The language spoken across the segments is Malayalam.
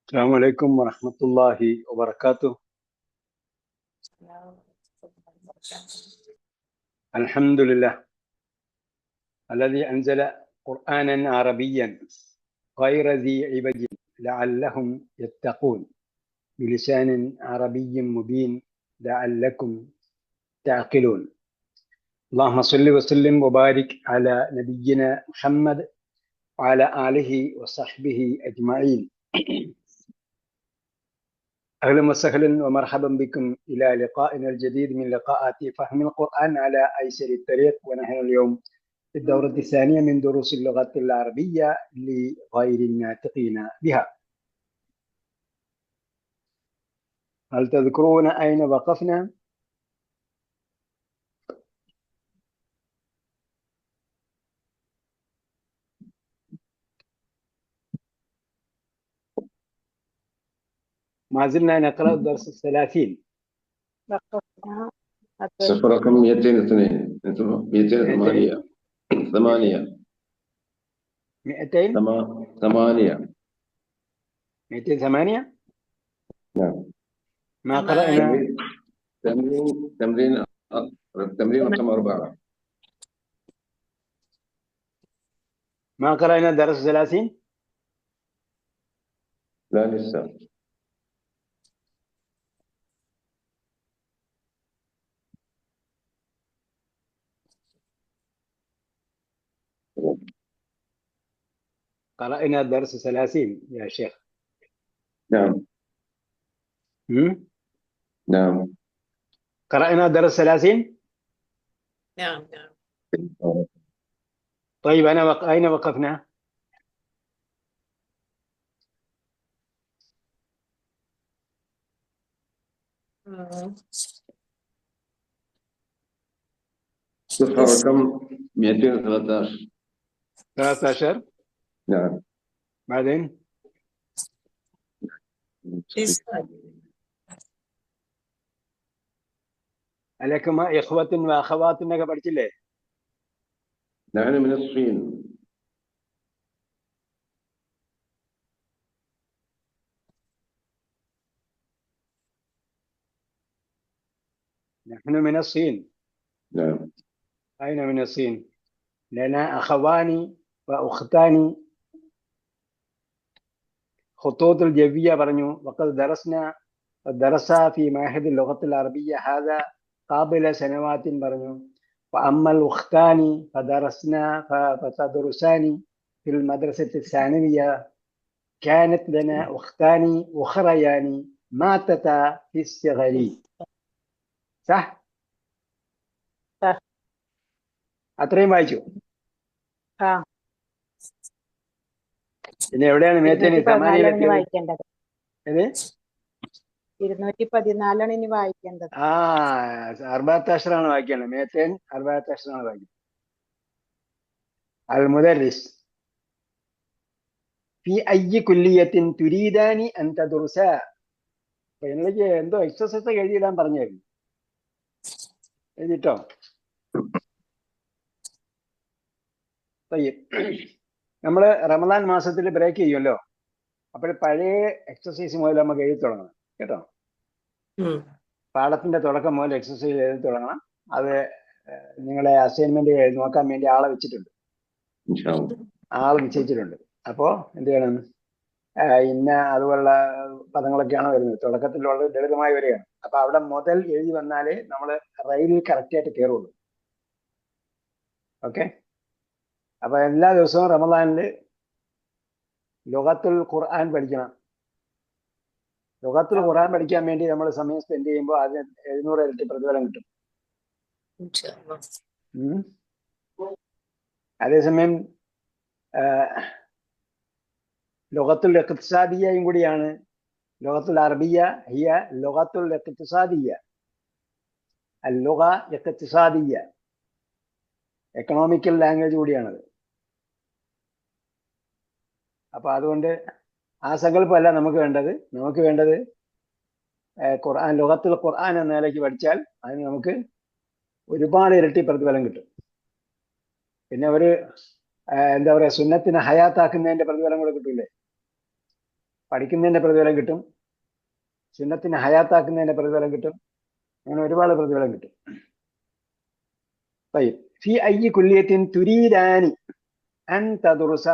السلام عليكم ورحمة الله وبركاته. الحمد لله الذي أنزل قرآنا عربيا غير ذي عوج لعلهم يتقون بلسان عربي مبين لعلكم تعقلون. اللهم صل وسلم وبارك على نبينا محمد وعلى آله وصحبه أجمعين. أهلا وسهلا ومرحبا بكم إلى لقائنا الجديد من لقاءات فهم القرآن على أيسر الطريق، ونحن اليوم في الدورة الثانية من دروس اللغة العربية لغير الناطقين بها. هل تذكرون أين وقفنا؟ ما زلنا نقرأ الدرس 30. وقفنا صفر رقم 202 208 8 208. 208. نعم. ما قرأنا تمرين رقم 4. ما قرأنا درس 30. لا لسه. قرأنا درس 30 يا شيخ. نعم. نعم. قرأنا درس 30. نعم. طيب أين وقفنا؟ صفر رقم 213. 13. نعم. بعدين عليكم إخوة وأخوات إنك برجلة. نحن من الصين. نحن من الصين. نعم. أين من الصين؟ لنا أخوان وأختان. خطوط الجوية برنو وقد درس في معهد اللغة العربية هذا قبل سنوات برنو. وأما الأختان فتدرسان في المدرسة الثانوية. كانت لنا أختان أخريان ماتتا في الصغر. صح؟ صح. അത്രയും വായിച്ചു. പിന്നെ എവിടെയാണ് 214 ഇനി വായിക്കേണ്ടത്. ഏത്? 214 ഇനി വായിക്കേണ്ടത്. 14 വായിക്കേണ്ടത്. 214 വായിക്കുന്നത്. المدرس في أي كلية تريدان أن تدرسا. എനിക്ക് എന്തോ എക്സസൈസ് എഴുതിയിടാൻ പറഞ്ഞായിരുന്നു. എഴുതിട്ടോ? നമ്മൾ റമദാൻ മാസത്തിൽ ബ്രേക്ക് ചെയ്യുമല്ലോ, അപ്പോൾ പഴയ എക്സസൈസ് മുതൽ നമുക്ക് എഴുതി തുടങ്ങണം കേട്ടോ. പാഠത്തിന്റെ തുടക്കം മുതൽ എക്സസൈസ് എഴുതി തുടങ്ങണം. അത് നിങ്ങളെ അസൈൻമെന്റ് നോക്കാൻ വേണ്ടി ആളെ വെച്ചിട്ടുണ്ട്, ആള് നിശ്ചയിച്ചിട്ടുണ്ട്. അപ്പോൾ എന്ത് ചെയ്യണം? ഇന്ന അതുപോലുള്ള പദങ്ങളൊക്കെയാണ് വരുന്നത്. തുടക്കത്തിലുള്ള ലളിതമായി വരികയാണ്. അപ്പൊ അവിടെ മുതൽ എഴുതി വന്നാലേ നമ്മൾ റെയിലിൽ കറക്റ്റായിട്ട് കയറുള്ളൂ. ഓക്കെ. അപ്പൊ എല്ലാ ദിവസവും റമദാനിൽ ലുഗത്തുൽ ഖുർആൻ പഠിക്കണം. ലുഗത്തുൽ ഖുർആൻ പഠിക്കാൻ വേണ്ടി നമ്മൾ സമയം സ്പെൻഡ് ചെയ്യുമ്പോൾ അതിന് 700 ഇരട്ടി പ്രതിഫലം കിട്ടും. അതേസമയം ലുഗത്തുൽ ഇഖ്തിസാദിയയും കൂടിയാണ്. ലുഗത്തുൽ അറബിയ ഹിയ ലുഗത്തുൽ ഇഖ്തിസാദിയ. അൽ-ലുഗ ഇഖ്തിസാദിയ, എക്കണോമിക്കൽ ലാംഗ്വേജ് കൂടിയാണത്. അപ്പൊ അതുകൊണ്ട് ആ സങ്കല്പമല്ല നമുക്ക് വേണ്ടത്. നമുക്ക് വേണ്ടത് ഖുർആൻ, ലുഗത്തുൽ ഖുർആൻ എന്ന നിലയ്ക്ക് പഠിച്ചാൽ അതിന് നമുക്ക് ഒരുപാട് ഇരട്ടി പ്രതിഫലം കിട്ടും. പിന്നെ ഒരു എന്താ പറയാ, സുന്നത്തിനെ ഹയാത്താക്കുന്നതിന്റെ പ്രതിഫലം കൂടെ കിട്ടൂലേ. പഠിക്കുന്നതിന്റെ പ്രതിഫലം കിട്ടും, സുന്നത്തിനെ ഹയാത്താക്കുന്നതിന്റെ പ്രതിഫലം കിട്ടും, അങ്ങനെ ഒരുപാട് പ്രതിഫലം കിട്ടും. ഫി അയ്യി കുല്ലിയത്തിൻ തുരീദാനി അൻ തദ്റുസ.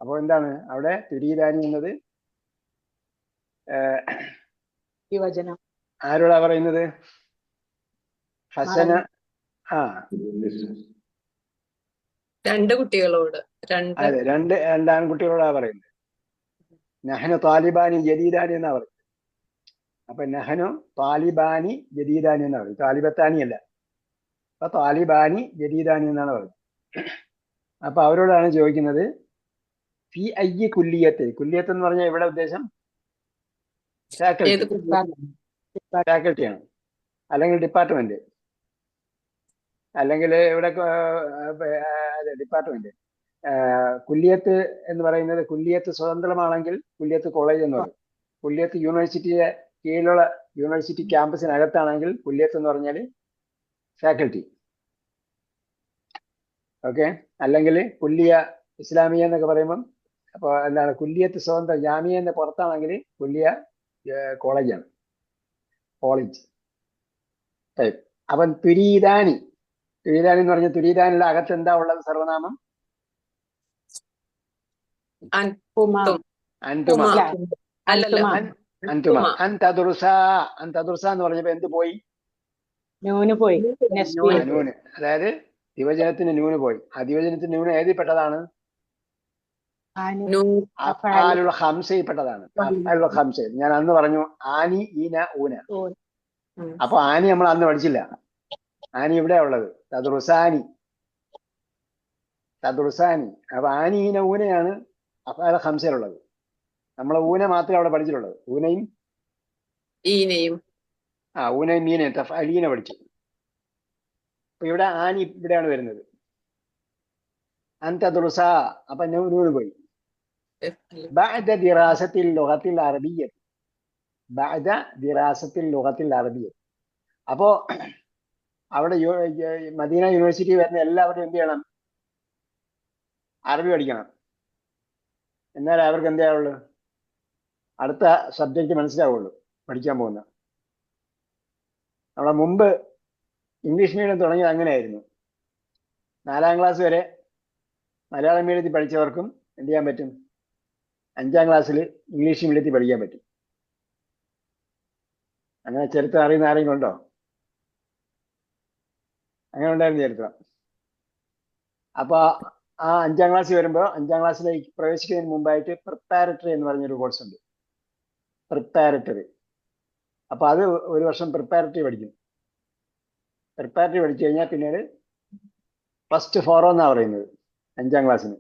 അപ്പോൾ എന്താണ് അവിടെ തുരീദാനി എന്നത്? യുവജനം. ആരോടാ പറയുന്നത്? ഹസന. ആ രണ്ട് കുട്ടികളോട്. അതെ, രണ്ട് ആൺകുട്ടികളോടാ പറയുന്നത്. നഹ്നു താലിബാനി ജദീദാനി എന്നാ പറയുന്നത്. അപ്പൊ നഹ്നു താലിബാനി ജദീദാനി എന്നാ പറയുന്നത്, താലിബത്താനി അല്ല. അപ്പൊ താലിബാനി ജദീദാനി എന്നാണ് പറയുന്നത്. അപ്പൊ അവരോടാണ് ചോദിക്കുന്നത് ഫി അയ്യി കുല്ലിയത്ത്. കുല്ലിയത്ത് എന്ന് പറഞ്ഞാൽ ഇവിടെ ഉദ്ദേശം ഫാക്കൽറ്റിയാണ്, അല്ലെങ്കിൽ ഡിപ്പാർട്ട്മെന്റ്, അല്ലെങ്കിൽ ഇവിടെ ഡിപ്പാർട്ട്മെന്റ്. കുല്ലിയത്ത് എന്ന് പറയുന്നത്, കുല്ലിയത്ത് സ്വതന്ത്രമാണെങ്കിൽ കുല്ലിയത്ത് കോളേജ് എന്ന് പറയും. കുല്ലിയത്ത് യൂണിവേഴ്സിറ്റിയുടെ കീഴിലുള്ള യൂണിവേഴ്സിറ്റി ക്യാമ്പസിനകത്താണെങ്കിൽ കുല്ലിയത്ത് എന്ന് പറഞ്ഞാൽ ഫാക്കൽറ്റി. ഓക്കെ. അല്ലെങ്കിൽ കുല്ലിയ ഇസ്ലാമിയ എന്നൊക്കെ പറയുമ്പം, അപ്പോൾ എന്താണ്, കുല്ലിയത്ത് സ്വതന്ത്രം ജാമിയ എന്ന് പുറത്താണെങ്കിൽ കുല്ലിയ കോളേജാണ്, കോളേജ്. അപ്പം തുരീദാനി എന്ന് പറഞ്ഞ തുരീദാനിയുടെ അകത്ത് എന്താ ഉള്ളത്? സർവനാമം അൻതുമ. അൻതുമ. അൻതദുർസ എന്ന് പറഞ്ഞപ്പോ എന്ത് പോയി? നൂന് പോയി. നൂന്, അതായത് ദിവചനത്തിന് നൂന് പോയി. ആ ദിവചനത്തിന് നൂന് ഏതിൽ പെട്ടതാണ്? അഫ്ആലുൽ ഖംസയിൽ പെട്ടതാണ്. അഫ്ആലുൽ ഖംസ. ഞാൻ അന്ന് പറഞ്ഞു ആനി, ഈന, ഊന. അപ്പൊ ആനി നമ്മൾ അന്ന് പഠിച്ചില്ല. ആനി ഇവിടെ ഉള്ളത് തദ്റുസാനി. അപ്പൊ ആനി, ഈന, ഊനയാണ് അഫ്ആലുൽ ഖംസയിലുള്ളത്. നമ്മളെ ഊന മാത്രമേ അവിടെ പഠിച്ചിട്ടുള്ളത്. ഊനയും ഈനയും. ഊനയും മീനയും തഫ്അലീന പഠിച്ചു. അപ്പൊ ഇവിടെ ആനി ഇവിടെയാണ് വരുന്നത്. അൻതദ്റുസ. അപ്പൊ നൂന് പോയി. ബഅദ ദിറാസത്തിൽ ലുഗത്തിൽ അറബിയ്യ. ബഅദ ദിറാസത്തിൽ ലുഗത്തിൽ അറബിയ്യ. അപ്പോ അവിടെ മദീന യൂണിവേഴ്സിറ്റി വരുന്ന എല്ലാവരും എന്ത് ചെയ്യണം? അറബി പഠിക്കണം. എന്നാൽ അവർക്ക് എന്താ ഉള്ളു? അടുത്ത സബ്ജക്റ്റ് മനസ്സിലാവുള്ളൂ പഠിക്കാൻ പോകുന്ന. നമ്മളെ മുമ്പ് ഇംഗ്ലീഷ് മീഡിയം തുടങ്ങിയത് അങ്ങനെയായിരുന്നു. 4ാം ക്ലാസ് വരെ മലയാളം മീഡിയത്തിൽ പഠിച്ചവർക്കും എന്ത് ചെയ്യാൻ പറ്റും? 5ാം ക്ലാസ്സിൽ ഇംഗ്ലീഷ് മീഡിയത്തിൽ പഠിക്കാൻ പറ്റും. അങ്ങനെ ചരിത്രം അറിയുന്ന ആരെങ്കിലും ഉണ്ടോ? അങ്ങനെ ഉണ്ടായിരുന്നു ചരിത്രം. അപ്പൊ ആ 5ാം ക്ലാസ്സിൽ വരുമ്പോൾ 5ാം ക്ലാസ്സിലേക്ക് പ്രവേശിക്കുന്നതിന് മുമ്പായിട്ട് പ്രിപ്പാരറ്ററി എന്ന് പറഞ്ഞൊരു കോഴ്സ് ഉണ്ട്. പ്രിപ്പാരറ്ററി. അപ്പൊ അത് ഒരു വർഷം പ്രിപ്പാരറ്ററി പഠിക്കും. പ്രിപ്പാരറ്ററി പഠിച്ചു കഴിഞ്ഞാൽ പിന്നീട് ഫസ്റ്റ് ഫോറോ എന്നാ പറയുന്നത് 5ാം ക്ലാസ്സിന്.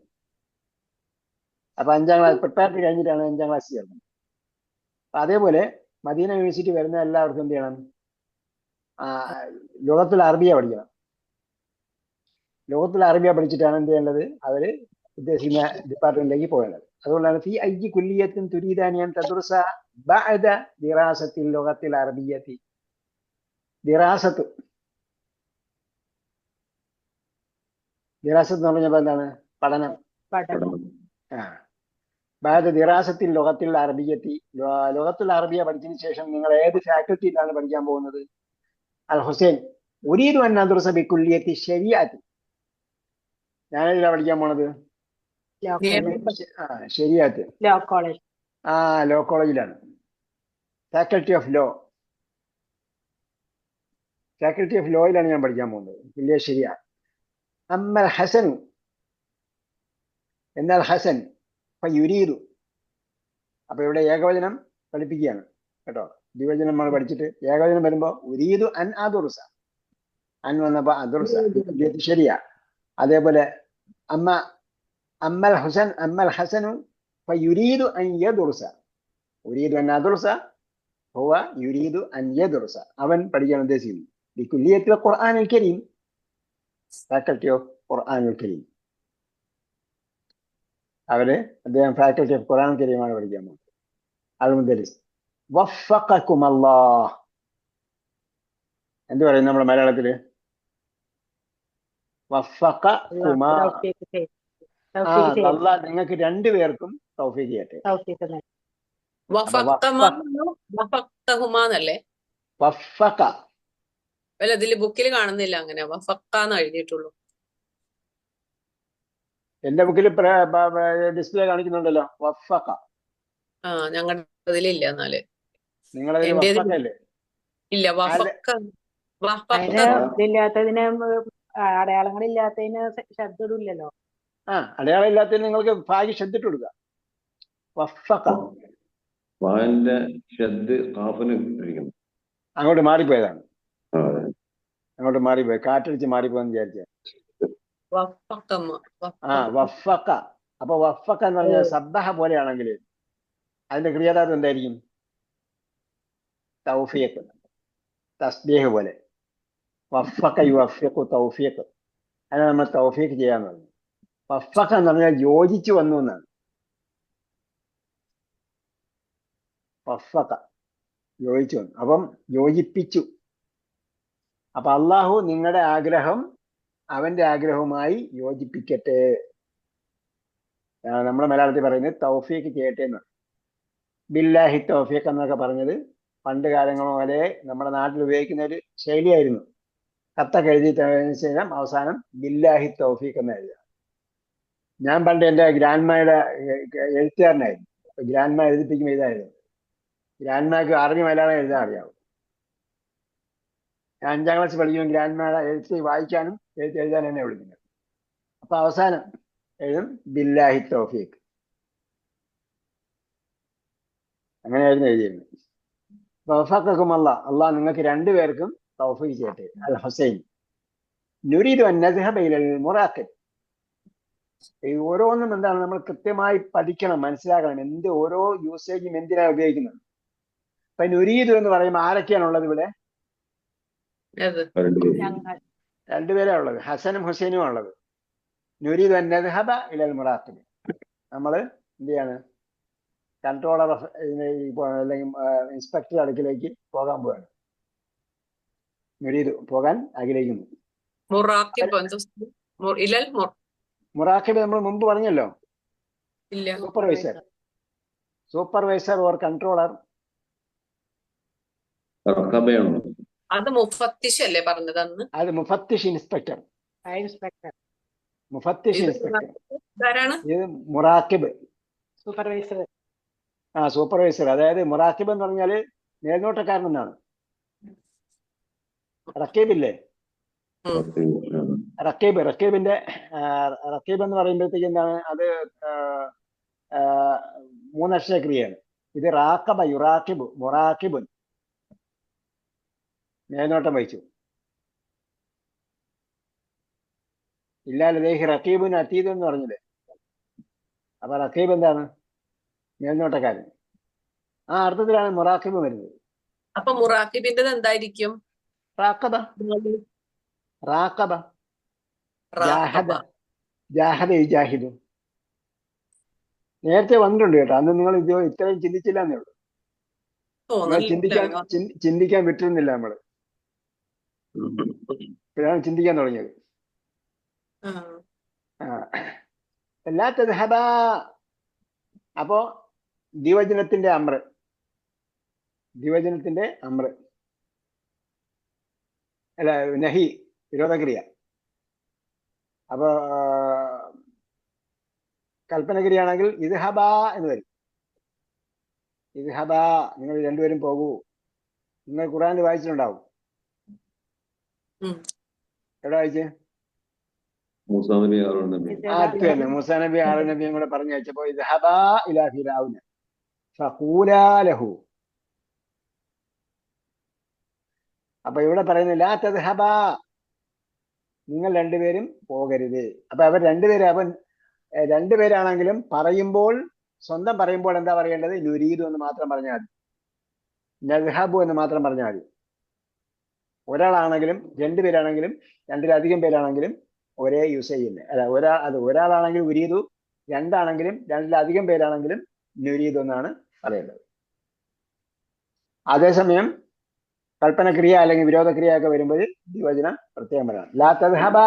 അപ്പൊ 5ാം ക്ലാസ് പ്രിപ്പാരറ്ററി കഴിഞ്ഞിട്ടാണ് 5ാം ക്ലാസ് ചേർന്നത്. അപ്പൊ അതേപോലെ മദീന യൂണിവേഴ്സിറ്റി വരുന്ന എല്ലാവർക്കും എന്ത് ചെയ്യണം? ലോകത്തിൽ അറബിയ പഠിക്കണം. ലോകത്തിൽ അറബിയ പഠിച്ചിട്ടാണ് എന്ത് ചെയ്യേണ്ടത്? അവര് ഉദ്ദേശിക്കുന്ന ഡിപ്പാർട്ട്മെന്റിലേക്ക് പോകേണ്ടത്. അതുകൊണ്ടാണ് ഫി അയ്യി കുല്ലിയത്തിൻ തുരീദാനി അൻ തദ്റുസ ബഅദ ദിറാസത്തിൽ ലുഗത്തിൽ അറബിയ്യത്തി. ദിറാസത്ത് എന്ന് പറഞ്ഞപ്പോ എന്താണ്? പഠനം. ബഅദ ദിറാസത്തിൽ ലുഗത്തിൽ അറബിയ്യത്തി. ലുഗത്തുൽ അറബിയ പഠിച്ചതിന് ശേഷം നിങ്ങൾ ഏത് ഫാക്കൽറ്റിയിലാണ് പഠിക്കാൻ പോകുന്നത്? അൽ ഹുസൈൻ ഉരീദു അൻ അദ്റുസ ബി കുല്ലിയത്തി ശരീഅത്ത്. ഞാനേതിലാണ് പഠിക്കാൻ പോണത്? ശരീഅത്ത്. ലോ കോളേജിലാണ്. Faculty of law. Faculty of ലോയിലാണ് ഞാൻ പഠിക്കാൻ പോകുന്നത്. കുല്ലിയ ശരിയ. അമ്മൽ ഹസൻ, എന്നാൽ ഹസൻ യുരീദു. അപ്പൊ ഇവിടെ ഏകവചനം പഠിപ്പിക്കുകയാണ് കേട്ടോ. ദ്വിവചനം നമ്മൾ പഠിച്ചിട്ട് ഏകവചനം വരുമ്പോ ഉരീദു അൻ അദുർസ. അൻ വന്നപ്പോ അദുർസ ശരിയാ. അതേപോലെ അമ്മൽ ഹസനു യുരീദു അൻ യദുർസ. ഉരീദു അൻ അദുർസ ഹുവ യുരീദു അൻ യദുർസ. അവൻ പഠിക്കാൻ ഉദ്ദേശിക്കുന്നു. ബികുല്ലിയത്തിൽ ഖുർആനുൽ കരീം. ഫാക്കൽറ്റി ഓഫ് ഖുർആനുൽ കരീം. അദ്ദേഹം ഫാക്കൽറ്റി ഓഫ് ഖുർആനുൽ കരീമാണ് പഠിക്കാൻ പോകുന്നത്. അൽ മുദരിസ്. വഫഖകും അല്ലാഹ്. എന്ത് പറയും നമ്മുടെ മലയാളത്തില്? വഫഖകുമാ. തൗഫീഖ് ചെയ്യട്ടെ. അള്ളാഹ് നിങ്ങൾക്ക് രണ്ടുപേർക്കും തൗഫീഖ് ചെയ്യട്ടെ. തൗഫീഖ് നൽകട്ടെ. വഫക്തഹുമാന്നല്ലേ? വഫഖ അല്ല, ഇതില് ബുക്കിൽ കാണുന്നില്ല അങ്ങനെ. വഫക്കാന്ന് എഴുതിയിട്ടുള്ളൂ. എന്റെ ബുക്കിൽ ഡിസ്പ്ലേ കാണിക്കുന്നുണ്ടല്ലോ വഫഖ. ഞങ്ങളുടെ ഇതിലില്ല. എന്നാല് നിങ്ങളതിൽ എന്റേതിൽ വഫഖ അല്ലേ? ഇല്ല. വഫക്ക അതിന് വഫക്ത ഇതില്ലാത്തതിന് അടയാളങ്ങളില്ലാത്തതിന് ശബ്ദം ഇടില്ലല്ലോ. അടയാളം ഇല്ലാത്തതിന് നിങ്ങൾക്ക് ഭാഗ്യ ശ്രദ്ധിട്ട് കൊടുക്കുക. വഫഖ വാന്റെ ഷദ് കാഫിന് ഇരിക്കുന്നു. അങ്ങോട്ട് മാറിപ്പോയതാണ്. ആ, അങ്ങോട്ട് മാറിപ്പോയി, കാറ്റടിച്ച് മാറിപ്പോയെന്ന് വിചാരിച്ച. വഫക്കമ്മ. വഫഖ. അപ്പൊ വഫഖ എന്ന് പറഞ്ഞാൽ സബ്ബഹ പോലെയാണെങ്കിൽ അതിന്റെ ക്രിയാധാരം എന്തായിരിക്കും? തൗഫീഖ്, തസ്ബീഹ് പോലെ. വഫഖ യുവഫിഖു തൗഫീഖ്. അതിനെ നമ്മൾ തൗഫീഖ് ചെയ്യാന്ന് പറഞ്ഞു. വഫഖ എന്ന് പറഞ്ഞാൽ യോജിച്ചു വന്നു എന്നാണ്. വഫഖ യോജിച്ചു വന്നു, അപ്പം യോജിപ്പിച്ചു. അപ്പൊ അള്ളാഹു നിങ്ങളുടെ ആഗ്രഹം അവന്റെ ആഗ്രഹവുമായി യോജിപ്പിക്കട്ടെ. നമ്മുടെ മലയാളത്തിൽ പറയുന്നത് തൗഫീഖ് ചെയ്യട്ടെ എന്നാണ്. ബില്ലാഹി തൗഫീഖ് എന്നൊക്കെ പറഞ്ഞത് പണ്ട് കാലങ്ങൾ പോലെ നമ്മുടെ നാട്ടിൽ ഉപയോഗിക്കുന്ന ഒരു ശൈലിയായിരുന്നു. കത്തൊക്കെ എഴുതിയതിനു ശേഷം അവസാനം ബില്ലാഹി തൗഫീഖ് എന്ന് എഴുതുക. ഞാൻ പണ്ട് എൻ്റെ ഗ്രാൻഡ്മയുടെ എഴുത്തുകാരനായിരുന്നു. ഗ്രാൻഡ്മ എഴുതിപ്പിക്കുമ്പോൾ ഇതായിരുന്നു. ഗ്രാൻഡ്മയ്ക്ക് അറബി മലയാളം എഴുതാൻ അറിയാവും. ഞാൻ 5ാം ക്ലാസ് പഠിക്കുമ്പോൾ ഗ്രാൻഡ്മയുടെ എഴുത്ത് വായിക്കാനും എഴുതാനും എന്നെ വിളിക്കുന്നത്. അപ്പൊ അവസാനം എഴുതും ബില്ലാഹി തൗഫീഖ്. അങ്ങനെയായിരുന്നു എഴുതിയിരുന്നത്. വഫഖക്കും അള്ളാഹ് നിങ്ങൾക്ക് രണ്ടുപേർക്കും തൗഫീഖ് ചെയ്യട്ടെ. അൽ ഹുസൈൻ നുരീദു അൻ നദ്ഹബ ഇലൽ മുറാഖിബ്. ഈ ഓരോന്നും എന്താണ് നമ്മൾ കൃത്യമായി പഠിക്കണം, മനസ്സിലാക്കണം. ഓരോ യൂസേജും എന്തിനാണ് ഉപയോഗിക്കുന്നത്. ഇപ്പൊ നുരീദു എന്ന് പറയുമ്പോൾ ആരൊക്കെയാണുള്ളത് ഇവിടെ? രണ്ടുപേരാ ഉള്ളത്, ഹസനും ഹുസൈനും ഉള്ളത്. നുരീദു അൻ നദ്ഹബ ഇലൽ മുറാഖിബ്. നമ്മൾ എന്ത് ചെയ്യാണ്? കൺട്രോളർ അല്ലെങ്കിൽ ഇൻസ്പെക്ടർ അടുക്കിലേക്ക് പോകാൻ പോവാണ്. നുരീദു പോകാൻ ആഗ്രഹിക്കുന്നു. മുറാഖിബ് നമ്മൾ മുമ്പ് പറഞ്ഞല്ലോ. Supervisor or controller. അത് മുഫത്തിഷ് അല്ലേ പറഞ്ഞത് അന്ന്? അത് മുഫത്തിഷ് ഇൻസ്പെക്ടർ. മുഫത്തിഷ് ഇൻസ്പെക്ടർ. ഇത് മുറാഖിബ് സൂപ്പർവൈസർ. സൂപ്പർവൈസർ. അതായത് മുറാഖിബ് എന്ന് പറഞ്ഞാല് മേൽനോട്ടക്കാരൻ എന്നാണ്. റക്കീബില്ലേ? റക്കീബിന്റെ റക്കീബ് എന്ന് പറയുമ്പോഴത്തേക്ക് എന്താണ്? അത് 3 അക്ഷര ക്രിയയാണ്. ഇത് റാഖബ യുറാഖിബ് മുറാഖിബുൻ, മേൽനോട്ടം വഹിച്ചു. ഇല്ലാലി റക്കീബുൻ അതീദ് എന്ന് പറഞ്ഞില്ലേ? അപ്പൊ റക്കീബ് എന്താണ്? മേൽനോട്ടക്കാരൻ. ആ അർത്ഥത്തിലാണ് മുറാഖിബ് വരുന്നത്. അപ്പൊ മുറാഖിബിന്റെ എന്തായിരിക്കും? റാഖബ. റാഖബ ജാഹദ യുജാഹിദു. നേരത്തെ വന്നിട്ടുണ്ട് കേട്ടോ. അന്ന് നിങ്ങൾ ഇത്രയും ചിന്തിച്ചില്ല എന്നേ ഉള്ളൂ. ചിന്തിക്കാൻ വിട്ടിരുന്നില്ല നമ്മള്. ഇപ്പോഴാണ് ചിന്തിക്കാൻ തുടങ്ങിയത്. എല്ലാ തദ്ഹബ. അപ്പോ ദ്വിവചനത്തിന്റെ അമ്ര അല്ല, നഹി വിരോധക്രിയ. അപ്പൊ കൽപ്പനക്രിയാണെങ്കിൽ ഇദ്ഹബ എന്ന് വരും. ഇദ്ഹബ, നിങ്ങൾ രണ്ടുപേരും പോകൂ. നിങ്ങൾ ഖുർആനിൽ വായിച്ചിട്ടുണ്ടാവും. എവിടെ വായിച്ചേ? മൂസാ നബി ഹാറൂൻ നബി. തന്നെ മൂസാ നബി ഹാറൂൻ നബിയും കൂടെ പറഞ്ഞു വെച്ചപ്പോ ഇദ്ഹബാ ഇലാ ഫിർഔന ഫഖൂലാ ലഹു. അപ്പൊ ഇവിടെ പറയുന്നില്ല ലാ തദ്ഹബാ, നിങ്ങൾ രണ്ടുപേരും പോകരുത്. അപ്പൊ അവർ രണ്ടുപേരാണെങ്കിലും സ്വന്തം പറയുമ്പോൾ എന്താ പറയേണ്ടത്? നുരീദു എന്ന് മാത്രം പറഞ്ഞാൽ മതി. നദ്ഹബു എന്ന് മാത്രം പറഞ്ഞാൽ മതി. ഒരാളാണെങ്കിലും 2 പേരാണെങ്കിലും 2-ലധികം പേരാണെങ്കിലും ഒരേ യൂസ് ചെയ്യുന്നത്. അല്ല, ഒരാളാണെങ്കിലും ഉരീദു, 2 ആണെങ്കിലും 2-ലധികം പേരാണെങ്കിലും നുരീദു എന്നാണ് പറയേണ്ടത്. അതേസമയം കൽപ്പനക്രിയ അല്ലെങ്കിൽ വിരോധക്രിയ ഒക്കെ വരുമ്പോൾ ദ്വിവചനം പ്രത്യേകം പറയണം. ലാ തദ്ഹബ,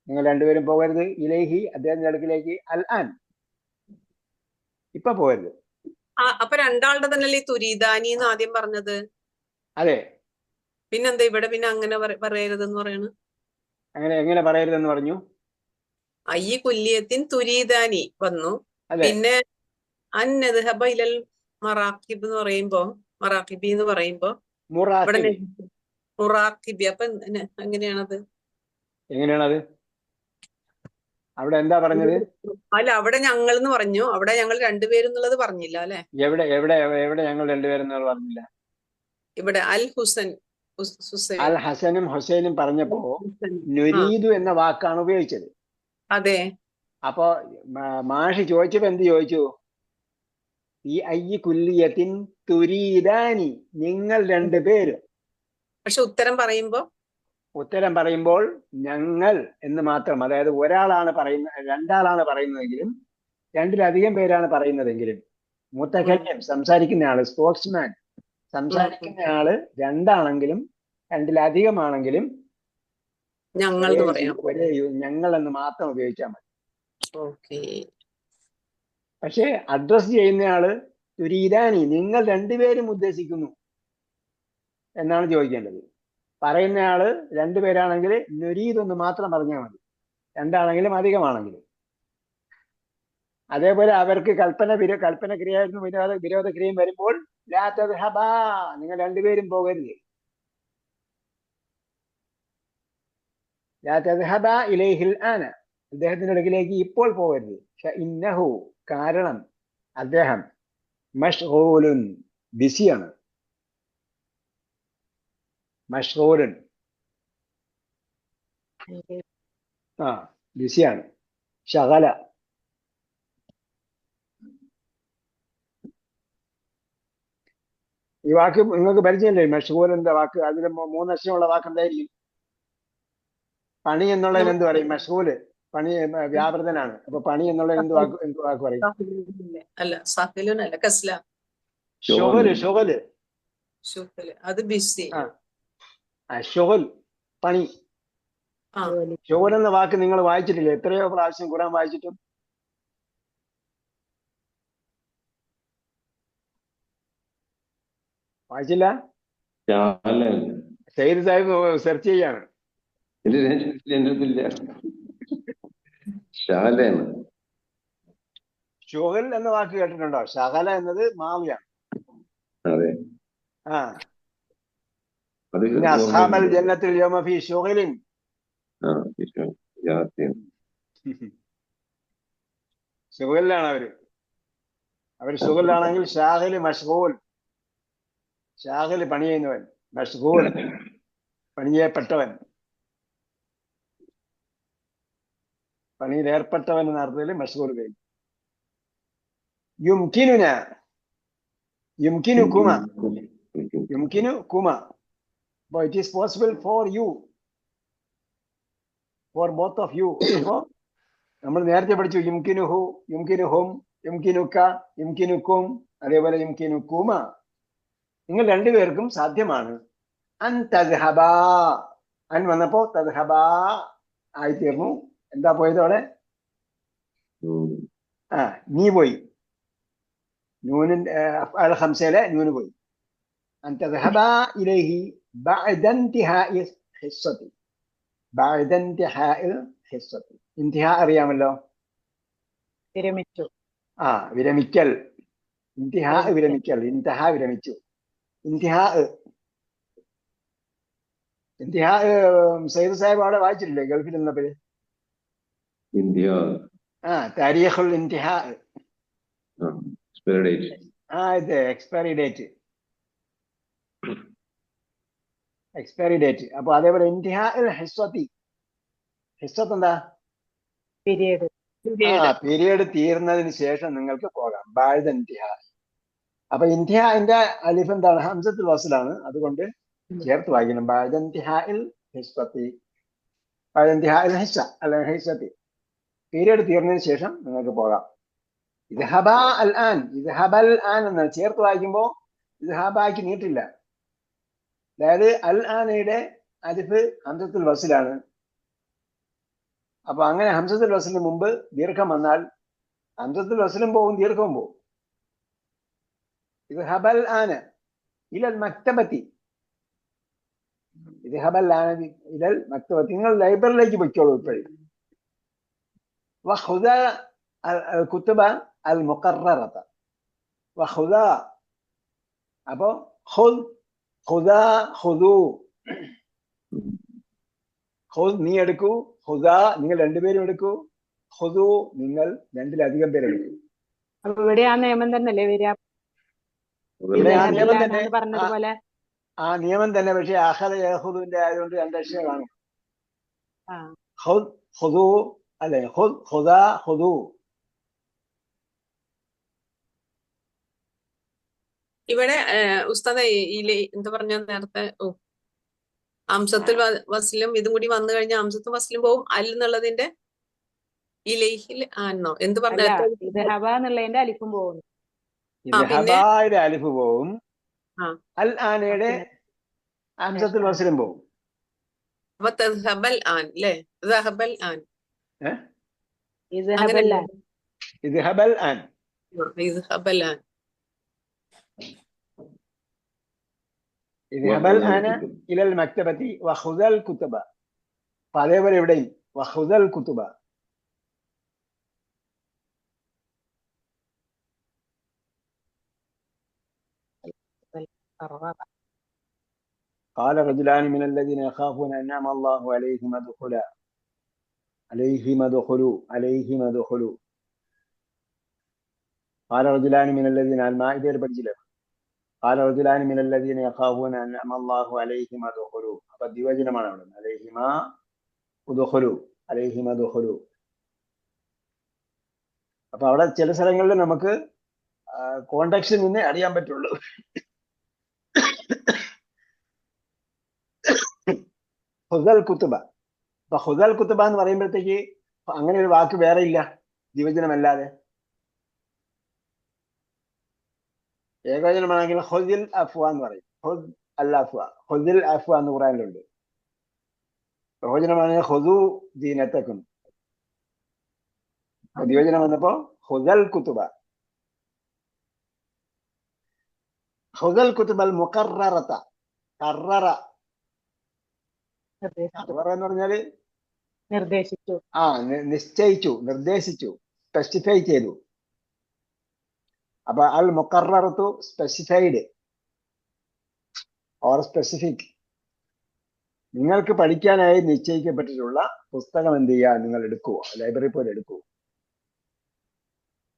നിങ്ങൾ രണ്ടുപേരും പോകരുത്. ഇലൈഹി അദ്ദേഹത്തിന്റെ അടുക്കിലേക്ക് അൽ ആൻ, ഇപ്പൊ പോകരുത്. അപ്പൊ രണ്ടാളുടെ തന്നെയല്ലേ ഈ തുരീദാനി എന്ന് ആദ്യം പറഞ്ഞത്? അതെ, പിന്നെന്താ ഇവിടെ പിന്നെ അങ്ങനെ പറയരുതെന്ന് പറയണു? അങ്ങനെ എങ്ങനെ പറയരുതെന്ന് പറഞ്ഞു? ഈ കുല്യത്തിൻ തുരീദാനി വന്നു. അതെ, പിന്നെ അന്നദ്ഹബ ഇലൽ മറാക്കിബ് എന്ന് പറയുമ്പോ, മറാക്കിബി എന്ന് പറയുമ്പോ ഇവിടെ മുറാക്കിബ്. മുറാക്കിബി. അപ്പൊ എങ്ങനെയാണത്? എങ്ങനെയാണത്? അവിടെ എന്താ പറഞ്ഞത്? അല്ല, അവിടെ ഞങ്ങൾ എന്ന് പറഞ്ഞു, അവിടെ ഞങ്ങൾ രണ്ടുപേരും എന്നുള്ളത് പറഞ്ഞില്ല അല്ലെ? എവിടെ എവിടെ എവിടെ ഞങ്ങൾ രണ്ടുപേരും പറഞ്ഞില്ല? ഇവിടെ അൽ ഹുസൻ ഹുസൈൻ. അൽ ഹസനും ഹുസൈനും പറഞ്ഞപ്പോ നുരീദു എന്ന വാക്കാണ് ഉപയോഗിച്ചത്. അതെ. അപ്പോ മാഷി ചോദിച്ചപ്പോ എന്ത് ചോദിച്ചു? ഈ അയ്യ കുല്ലിയത്തിൻ തുരീദാനി, നിങ്ങൾ രണ്ടുപേരും. പക്ഷെ ഉത്തരം പറയുമ്പോൾ ഞങ്ങൾ എന്ന് മാത്രം, അതായത് ഒരാളാണ് പറയുന്നത്, രണ്ടാളാണ് പറയുന്നതെങ്കിലും രണ്ടിലധികം പേരാണ് പറയുന്നതെങ്കിലും മുത്തകല്ലിം സംസാരിക്കുന്ന ആള്, സ്പോക്സ്മാൻ സംസാരിക്കുന്ന ആള് രണ്ടാണെങ്കിലും രണ്ടിലധികമാണെങ്കിലും ഞങ്ങൾ പറയാം, ഒരേ ഞങ്ങൾ എന്ന് മാത്രം ഉപയോഗിച്ചാൽ മതി. ഓക്കെ. പക്ഷെ അഡ്രസ് ചെയ്യുന്നയാള് തുരീദാനി, നിങ്ങൾ രണ്ടുപേരും ഉദ്ദേശിക്കുന്നു എന്നാണ് ചോദിക്കേണ്ടത്. പറയുന്നയാള് രണ്ടുപേരാണെങ്കിൽ നുരീദ് എന്ന് മാത്രം പറഞ്ഞാൽ മതി, രണ്ടാണെങ്കിലും അധികമാണെങ്കിലും. അതേപോലെ അവർക്ക് കൽപ്പന ക്രിയായിരുന്നു വിരോധ ക്രിയയും വരുമ്പോൾ ലാ തദ്ഹബാ, നിങ്ങൾ രണ്ടുപേരും പോകരുത്. ലാ തദ്ഹബാ ഇലൈഹിൽ ആന, അദ്ദേഹത്തിന്റെ അടുക്കിലേക്ക് ഇപ്പോൾ പോകരുത്. ഇന്നഹു, കാരണം അദ്ദേഹം മഷ്ഗൂലുൻ, ബിസിയാണ്. മഷ്ഗൂലുൻ, ബിസിയാണ്. ശഗല, ഈ വാക്ക് നിങ്ങൾക്ക് പരിചയമില്ലേ? മഷ്ഗൂലിന്റെ വാക്ക്, അതിന് മൂന്നക്ഷരമുള്ള വാക്ക് എന്തായിരിക്കും? പണി എന്നുള്ളതിന് എന്ത് പറയും? മഷ്ഗൂല്, പണി, വ്യാപൃതനാണ്. അപ്പൊ പണി എന്നുള്ളതിന് എന്ത് വാക്ക് പറയും? അല്ല, സഹലുനല്ല, കസ്ല. ഷുഗല്. അത് ബിസി. ഷുഗൽ, പണി. ഷുഗൽ എന്ന വാക്ക് നിങ്ങൾ വായിച്ചിട്ടില്ലേ? എത്രയോ പ്രാവശ്യം ഖുർആൻ വായിച്ചിട്ടും വായിച്ചില്ല? സയ്യിദ് സാഹിബ് സെർച്ച് ചെയ്യാണ്. ഷുഗൽ എന്ന വാക്ക് കേട്ടിട്ടുണ്ടോ? ശകല എന്നത് മാവിയാണ്. അസ്ഹാബൽ ജന്നത്തിൽ യൗമ ഫീ ശുഗലിൻ. ശുഗലിലാണ് അവര് ശുഗലിലാണെങ്കിൽ ഷാഗില് മഷ്ഗൂൽ, ഷാഗില് പണി ചെയ്യുന്നവൻ, മഷ്ഗൂൽ പണിയേപ്പെട്ടവൻ, പണിയിൽ ഏർപ്പെട്ടവൻ എന്ന അർത്ഥത്തിൽ മഷ്ഗൂൽ കഴിഞ്ഞു. യുംകിനുന, യുംകിനുകുമ, യുംകിനുകുമ. But it is possible for you, for both of you. അപ്പോ നമ്മൾ നേരത്തെ പഠിച്ചു യുംകിനുഹു, യുംകിനുഹും, യുംകിനുക, യുംകിനുക്കും, അതേപോലെ യുംകിനുകുമ, നിങ്ങൾ രണ്ടുപേർക്കും സാധ്യമാണ്. അൻ തദ്ഹബാ, അൻ വന്നപ്പോ തദ്ഹബാ ആയിത്തീർന്നു. എന്താ പോയത് അവിടെ? നീ പോയി. നൂനിന്റെ അഫ്ആൽ ഖംസയിലെ നൂന് പോയി. അൻ തദ്ഹബാ ഇലൈഹി ബഅദ ഇന്തിഹാഇ ഖിസ്സതി, ബഅദ ഇന്തിഹാഇ ഖിസ്സതി. ഇന്തിഹാ അറിയാമല്ലോ, വിരമിച്ചു. വിരമിക്കൽ. ഇന്തിഹാ വിരമിക്കൽ, ഇന്തിഹാ വിരമിച്ചു. ഇന്തിഹാ, ഇന്തിഹാ സയ്യിദ് സാഹിബ് അവിടെ വായിച്ചിട്ടില്ലേ ഗൾഫിൽ നിന്നപ്പോഴേ? താരീഖുൽ ഇന്തിഹാ, ഇത് എക്സ്പയറി ഡേറ്റ്, എക്സ്പയറി ഡേറ്റ്. അപ്പൊ അതേപോലെ ഇന്തിഹാ ഹിസ്വത്തി, ഹിസ്വത്ത് എന്താ? പീരിയഡ്. പീരിയഡ് തീർന്നതിന് ശേഷം നിങ്ങൾക്ക് പോകാം. ബാഴ്ദ ഇന്തിഹാ. അപ്പൊ ഇന്തിഹാന്റെ അലിഫ് എന്താണ്? ഹംസത്തുൽ വസ്ലാണ്, അതുകൊണ്ട് ചേർത്ത് വായിക്കണം. ബാഴ്ദ ഇന്തിഹാഇൽ ഹിസ്വത്തി, ബാഴ്ദ ഇന്തിഹാഇൽ ഹിസ്സ അല്ലെങ്കിൽ ഹിസ്സത്തി. പീരിയഡ് തീർന്നതിന് ശേഷം നിങ്ങൾക്ക് പോകാം. ഇദ്ഹബ അൽ ആൻ, ഇദ്ഹബൽ ആൻ എന്ന് ചേർത്ത് വായിക്കുമ്പോ ഇദ്ഹബാക്കി നീട്ടില്ല. അതായത് അൽ ആനയുടെ അലിഫ് ഹംസത്തുൽ വസ്ലാണ്, അപ്പൊ അങ്ങനെ ഹംസത്തുൽ വസ്ലിന് മുമ്പ് ദീർഘം വന്നാൽ ഹംസത്തുൽ വസ്ലും പോവും, ദീർഘവും പോവും. ഇത് ഹബൽ ആന ഇലൽ മക്തബത്തി, ഇത് ഹബൽ ആന ഇലൽ മക്തബത്തി, നിങ്ങൾ ലൈബ്രറിയിലേക്ക് പൊയ്ക്കോളൂ ഇപ്പോഴും. വഖുദ കുത്തുബ അൽ മുഖററത, വഖുദ, അപ്പോ ഖുദ്, ഖുദ, ഖുദു, ഖുദ് നീ എടുക്കൂ, ഖുദ നിങ്ങൾ രണ്ടുപേരും എടുക്കൂ, ഖുദു നിങ്ങൾ രണ്ടിലധികം പേരെടുക്കൂ. അപ്പൊ ഇവിടെ ആ നിയമം തന്നെയല്ലേ വരിക? ഇവിടെ ആ നിയമം തന്നെ, പറഞ്ഞതുപോലെ ആ നിയമം തന്നെ. പക്ഷെ അഖദ യഖുദുവിന്റെ ആയതുകൊണ്ട് രണ്ടക്ഷരം കാണും. ആ ഖുദ്, ഖുദു അല്ലെ, ഖുദ്, ഖുദ, ഖുദു. ഇവിടെ ഉസ്താദെ എന്താ പറഞ്ഞ നേരത്തെ, ഹംസത്തുൽ വസ്ലും ഇതും കൂടി വന്നു കഴിഞ്ഞാൽ ഹംസത്തുൽ വസ്ലും പോവും. അല്ലെന്നുള്ളതിന്റെ ഇലൈഹിൽ ആന്നോ എന്ത് പറഞ്ഞ? ഇത് ഹബ എന്നുള്ളതിന്റെ അലിഫും പോകുന്നു. ഹബായുടെ അലിഫ് പോവും, ആ. അൽ ആനയുടെ ഹംസത്തുൽ വസ്ലും പോവും. അപ്പൊ തദ്ഹബൽ ആൻ അല്ലേ? ദഹബൽ ആൻ, ഇത് ഹബല്ല, ഇത് ഹബൽ ആൻ, ഇദ്ഹബൽ ആൻ. ഇത് ഹബൽ ആന ഇലൽ മക്തബത്തി വഖുദൽ കുത്തുബ. അപ്പൊ അതേപോലെ ഇവിടെയും വഖുദൽ കുത്തുബ. قال رجلان من الذين يخافون أن أنعم الله عليهم ادخلا عليهم ادخلوا عليهم ادخلوا. قال رجلان من الذين المائدة പഠിച്ചില്ലേ? قال رجلان من الذين يخافون أن أنعم الله عليهم ادخلوا. അപ്പൊ ദ്വിവചനമാണ് അവിടെ. അലൈഹിമാ ഉദ്ഖുലു, അലൈഹിമ ഉദ്ഖുലു. അപ്പൊ അവിടെ ചില സ്ഥലങ്ങളിൽ നമുക്ക് കോണ്ടക്സ്റ്റിൽ നിന്ന് അറിയാൻ പറ്റുള്ളൂ. ഹുദൽ കുത്തുബ. അപ്പൊ ഹുദൽ കുത്തുബ എന്ന് പറയുമ്പോഴത്തേക്ക് അങ്ങനെ ഒരു വാക്ക് വേറെ ഇല്ല ദ്വിവചനമല്ലാതെ. ഏകവചനമാണെങ്കിൽ ഹുദിൽ അഫ്വ എന്ന് പറയും. ഹുദ് അൽ അഫ്വ, ഹുദിൽ അഫ്വ എന്ന് ഖുർആനിലുണ്ട്. ബഹുവചനമാണെങ്കിൽ ഹുദു ദീനത്തക്കും. ദ്വിവചനം വന്നപ്പോ ഹുദൽ കുത്തുബ. ഹുദൽ കുത്തുബൽ മുഖററത, കററ എന്ന് പറഞ്ഞാല് നിർദ്ദേശിച്ചു, നിശ്ചയിച്ചു, നിർദ്ദേശിച്ചു, സ്പെസിഫൈ ചെയ്തു. അപ്പൊ അൽ മുഖററത്തു സ്പെസിഫൈഡ് ഓർ സ്പെസിഫിക്. നിങ്ങൾക്ക് പഠിക്കാനായി നിശ്ചയിക്കപ്പെട്ടിട്ടുള്ള പുസ്തകം എന്ത് ചെയ്യുക, നിങ്ങൾ എടുക്കുവോ, ലൈബ്രറി പോയി എടുക്കുവോ.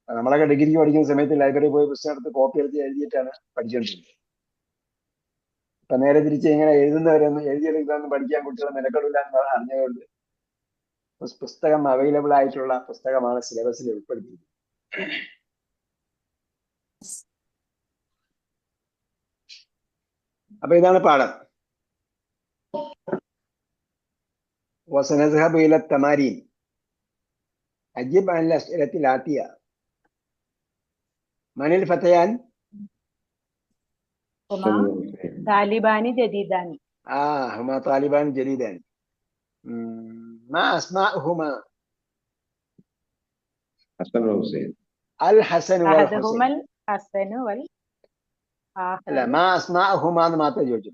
നമ്മളൊക്കെ ഡിഗ്രിക്ക് പഠിക്കുന്ന സമയത്ത് ലൈബ്രറി പോയി പുസ്തകം എടുത്ത് കോപ്പി എടുത്ത് എഴുതിയിട്ടാണ് പഠിച്ചുകൊണ്ടിരുന്നത്. ഇപ്പൊ നേരെ തിരിച്ച് ഇങ്ങനെ എഴുതുന്നവരൊന്നും എഴുതിയെടുക്കാനൊന്നും പഠിക്കാൻ കുട്ടികളെ മെനക്കെടില്ല എന്ന് അറിഞ്ഞതുകൊണ്ട് പുസ്തകം അവൈലബിൾ ആയിട്ടുള്ള പുസ്തകമാണ് സിലബസിൽ ഉൾപ്പെടുത്തിയത്. അപ്പൊ ഇതാണ് പാഠം. وسنذهب إلى التمارين. أجب عن الأسئلة الآتية. من الفتيان؟ താലിബാനി ജദീദാനി. هما طالبان جديدان. ما أسماءهما؟ حسن وحسين. الحسن والحسين. أحدهما الحسن والآخر. لا، ما أسماءهما ما تجوز.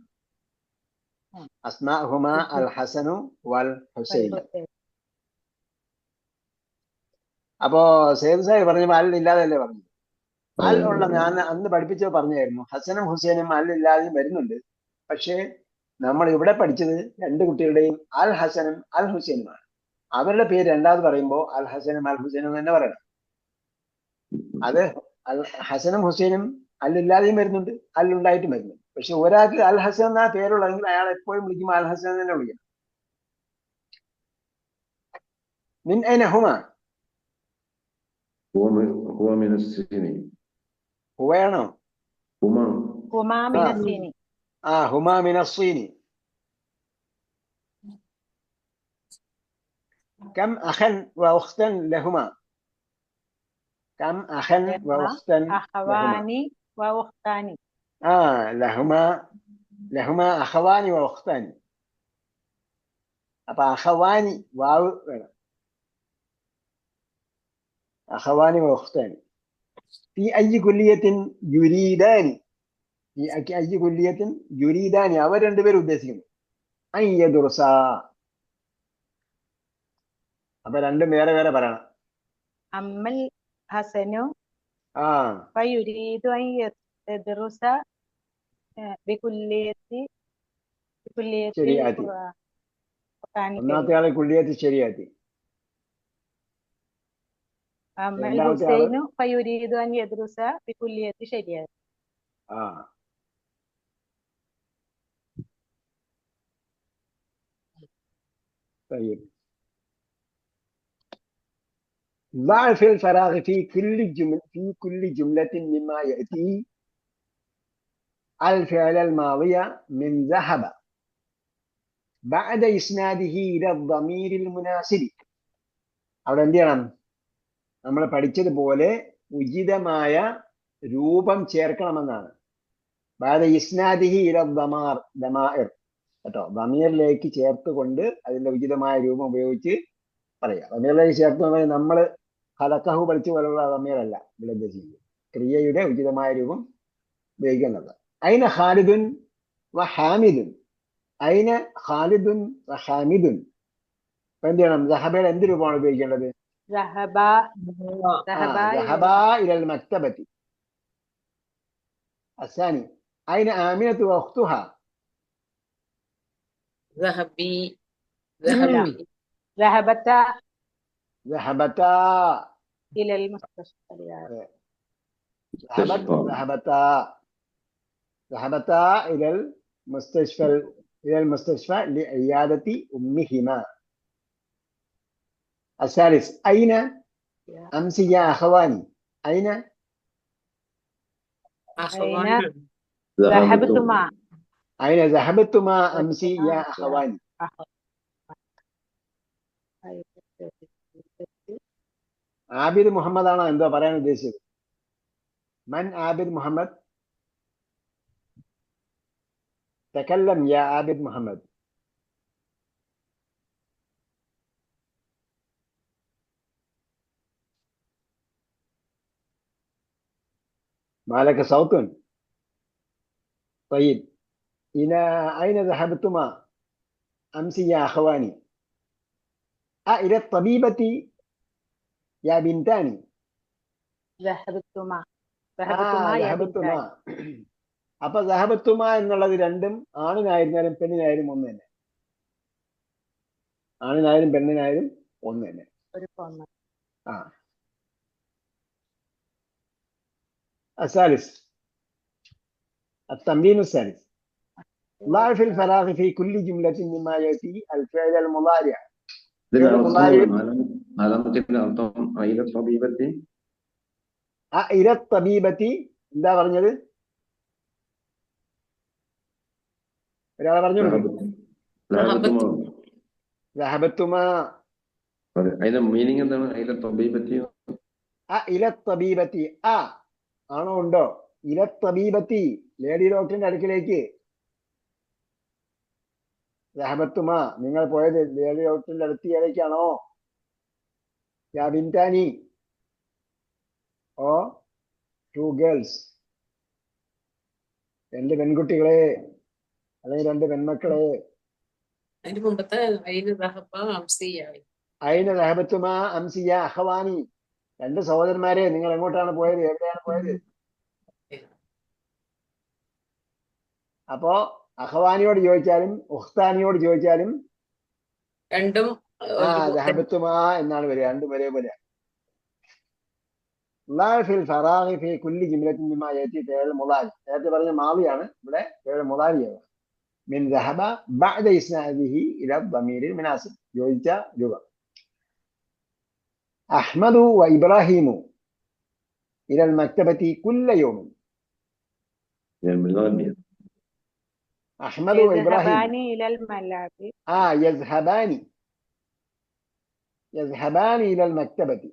أسماءهما الحسن والحسين. അപ്പോ സേദ് സാഹിബ് പറഞ്ഞപ്പോ അല്ലില്ലാതല്ലേ പറഞ്ഞു. അൽ ഉള്ള ഞാൻ അന്ന് പഠിപ്പിച്ചത് പറഞ്ഞായിരുന്നു. ഹസനും ഹുസൈനും അല്ലില്ലാതെയും വരുന്നുണ്ട്. പക്ഷേ നമ്മൾ ഇവിടെ പഠിച്ചത് രണ്ട് കുട്ടികളുടെയും അൽ ഹസനും അൽ ഹുസൈനുമാണ്. അവരുടെ പേര് രണ്ടാമത് പറയുമ്പോൾ അൽ ഹസനും അൽ ഹുസൈനും തന്നെ പറയണം. അത് അൽ ഹസനും ഹുസൈനും അല്ലില്ലാതെയും വരുന്നുണ്ട്, അല്ലുണ്ടായിട്ടും വരുന്നുണ്ട്. പക്ഷെ ഒരാൾക്ക് അൽ ഹസൻ എന്നാ പേരുള്ളതെങ്കിൽ അയാൾ എപ്പോഴും വിളിക്കുമ്പോൾ അൽ ഹസൻ തന്നെ വിളിക്കണം. മിൻ ഐന ഹുമാ? هو من السجن. ഹുവയാണോ? هما ഹുമാ മിനസ്സീനി. ഹുമാ മിന الصين. كم أخا وأختا لهما؟ كم أخا وأختا അഖവാനി വഉഖ്താനി. ലഹുമാ അഖവാനി വ ഉഖ്താനി. അപ്പൊ അഖവാനി വാവ് വേണം. അഖവാനി വഖ്താനി ഫി അയ്യി കുല്ലിയത്തിൻ യുരീദാനി ഈ അയ്യി കുല്ലിയത്തിൻ യുരീദാനി അവർ രണ്ടുപേരും ഉദ്ദേശിക്കുന്നു അയ്യദുർസ. അപ്പൊ രണ്ടും വേറെ വേറെ പറയണം. അമ്മൽ ഹസനു ആ ഫയുരീദു അൻ യദ്റുസ ബികുല്ലിയത്തി ശരിയാത്തി. ഖുർആനി ഒന്നാമത്തെ ആളെ കുല്ലിയത്ത് ശരിയാത്തി. അമ്മൽ രണ്ടാമത്തെ ആള് ഹുസൈനു ഫയുരീദു അൻ യദ്റുസ ബികുല്ലിയത്തി ശരിയാത്തി. ആ طيب ضع في الفراغ في كل جملة مما يأتي الفعل الماضي من ذهب بعد إسناده إلى الضمير المناسب. അവിടെ എന്ത് ചെയ്യണം? നമ്മൾ പഠിച്ചതുപോലെ ഉചിതമായ രൂപം ചേർക്കണമെന്നാണ്. بعد إسناده إلى الضمائر കേട്ടോ, ദമീറിലേക്ക് ചേർത്തുകൊണ്ട് അതിന്റെ ഉചിതമായ രൂപം ഉപയോഗിച്ച് പറയാം. ദമീറിലേക്ക് ചേർത്ത് നമ്മൾ ഖലഖഹു പഠിച്ച പോലുള്ള ദമീറല്ല ഇവിടെ ഉദ്ദേശിക്കുന്നത്. ക്രിയയുടെ ഉചിതമായ രൂപം ഉപയോഗിക്കുന്നത്. അയിന ഖാലിദുൻ വ ഹാമിദുൻ. അയിന ഖാലിദുൻ വ ഹാമിദുൻ. അപ്പൊ എന്ത് ചെയ്യണം? ദഹബയുടെ എന്ത് രൂപമാണ് ഉപയോഗിക്കേണ്ടത്? ذهب ذهب إلى المكتبة. الثاني أين آمنة وأختها؟ ذهبي ذهبتا ذهبتا إلى المستشفى. ذهبتا إلى المستشفى لعيادة أمهما. الثالث أين أمسي يا أخواني؟ أين ذهبتما أين ذهبتما أمسي يا أخواني؟ ആബിദ് മുഹമ്മദ് ആണോ എന്തോ പറയാൻ ഉദ്ദേശിച്ചത്? മൻ ആബിദ് മുഹമ്മദ്? തകല്ലം യാ ആബിദ് മുഹമ്മദ്. മാലക സൗത്തുൻ. طيب إلى أين ذهبتما أمس يا أخواني؟ إلى الطبيبة يا بنتاني. ذهبتما ذهبتما. അപ്പൊ ദഹബത്തുമ എന്നുള്ളത് രണ്ടും ആണിനായിരുന്നാലും പെണ്ണിനായാലും ഒന്ന് തന്നെ. ആണിനായാലും പെണ്ണിനായാലും ഒന്ന് തന്നെ. ആ الثالث التمرين الثالث ضع في الفراغ في كل جملة مما يأتي الفعل المضارع. നാലാമത്തിന്റെ അർത്ഥം അയില തബീബത്തി. ഇല തബീബത്തി എന്താ പറഞ്ഞത്? ഒരാളെ പറഞ്ഞു. ദഹബത്തുമാ. അതിന്റെ മീനിങ് എന്താണ്? അയില തബീബത്തി. ഇല തബീബത്തി ആണോ ഉണ്ടോ? ഇല തബീബത്തി ലേഡി ഡോക്ടറിന്റെ അടുക്കിലേക്ക്. ദഹബത്തുമാ നിങ്ങൾ പോയത് ലേഡി ഡോക്ടറിന്റെ അടുത്തേക്കാണോ? യാ ബിൻതാനി ഓ ടു ഗേൾസ്. രണ്ട് പെൺകുട്ടികളെ അല്ലെങ്കിൽ രണ്ട് പെൺമക്കളെ. അതിന്റെ മുമ്പത്തെ അയിന ദഹബത്തുമാ അംസിയ അഖവാനി. രണ്ട് സഹോദരന്മാരെ നിങ്ങൾ എങ്ങോട്ടാണ് പോയത്? എവിടെയാണ് പോയത്? അപ്പോ അഖവാനിയോട് ചോദിച്ചാലും ഉഖ്താനിയോട് ചോദിച്ചാലും രണ്ടും ദഹബത്തുമാ എന്നാണ് വരിക. രണ്ടും ഒരേപോലെ. നേരത്തെ പറഞ്ഞ മാവിയാണ് ഇവിടെ മുളാരിയാണ്. മിൻ ദഹബ ബഅദ ഇസ്നാദിഹി ഇല ദമീരിൽ മുനാസിബ്. യോജിച്ച രൂപം. അഹ്മദു വ ഇബ്രാഹിമു ഇലൽ മക്തബത്തി കുല്ല യൗമിൻ. അഹ്മദു വ ഇബ്രാഹിം യസ്ഹബാനി ഇലൽ മക്തബത്തി.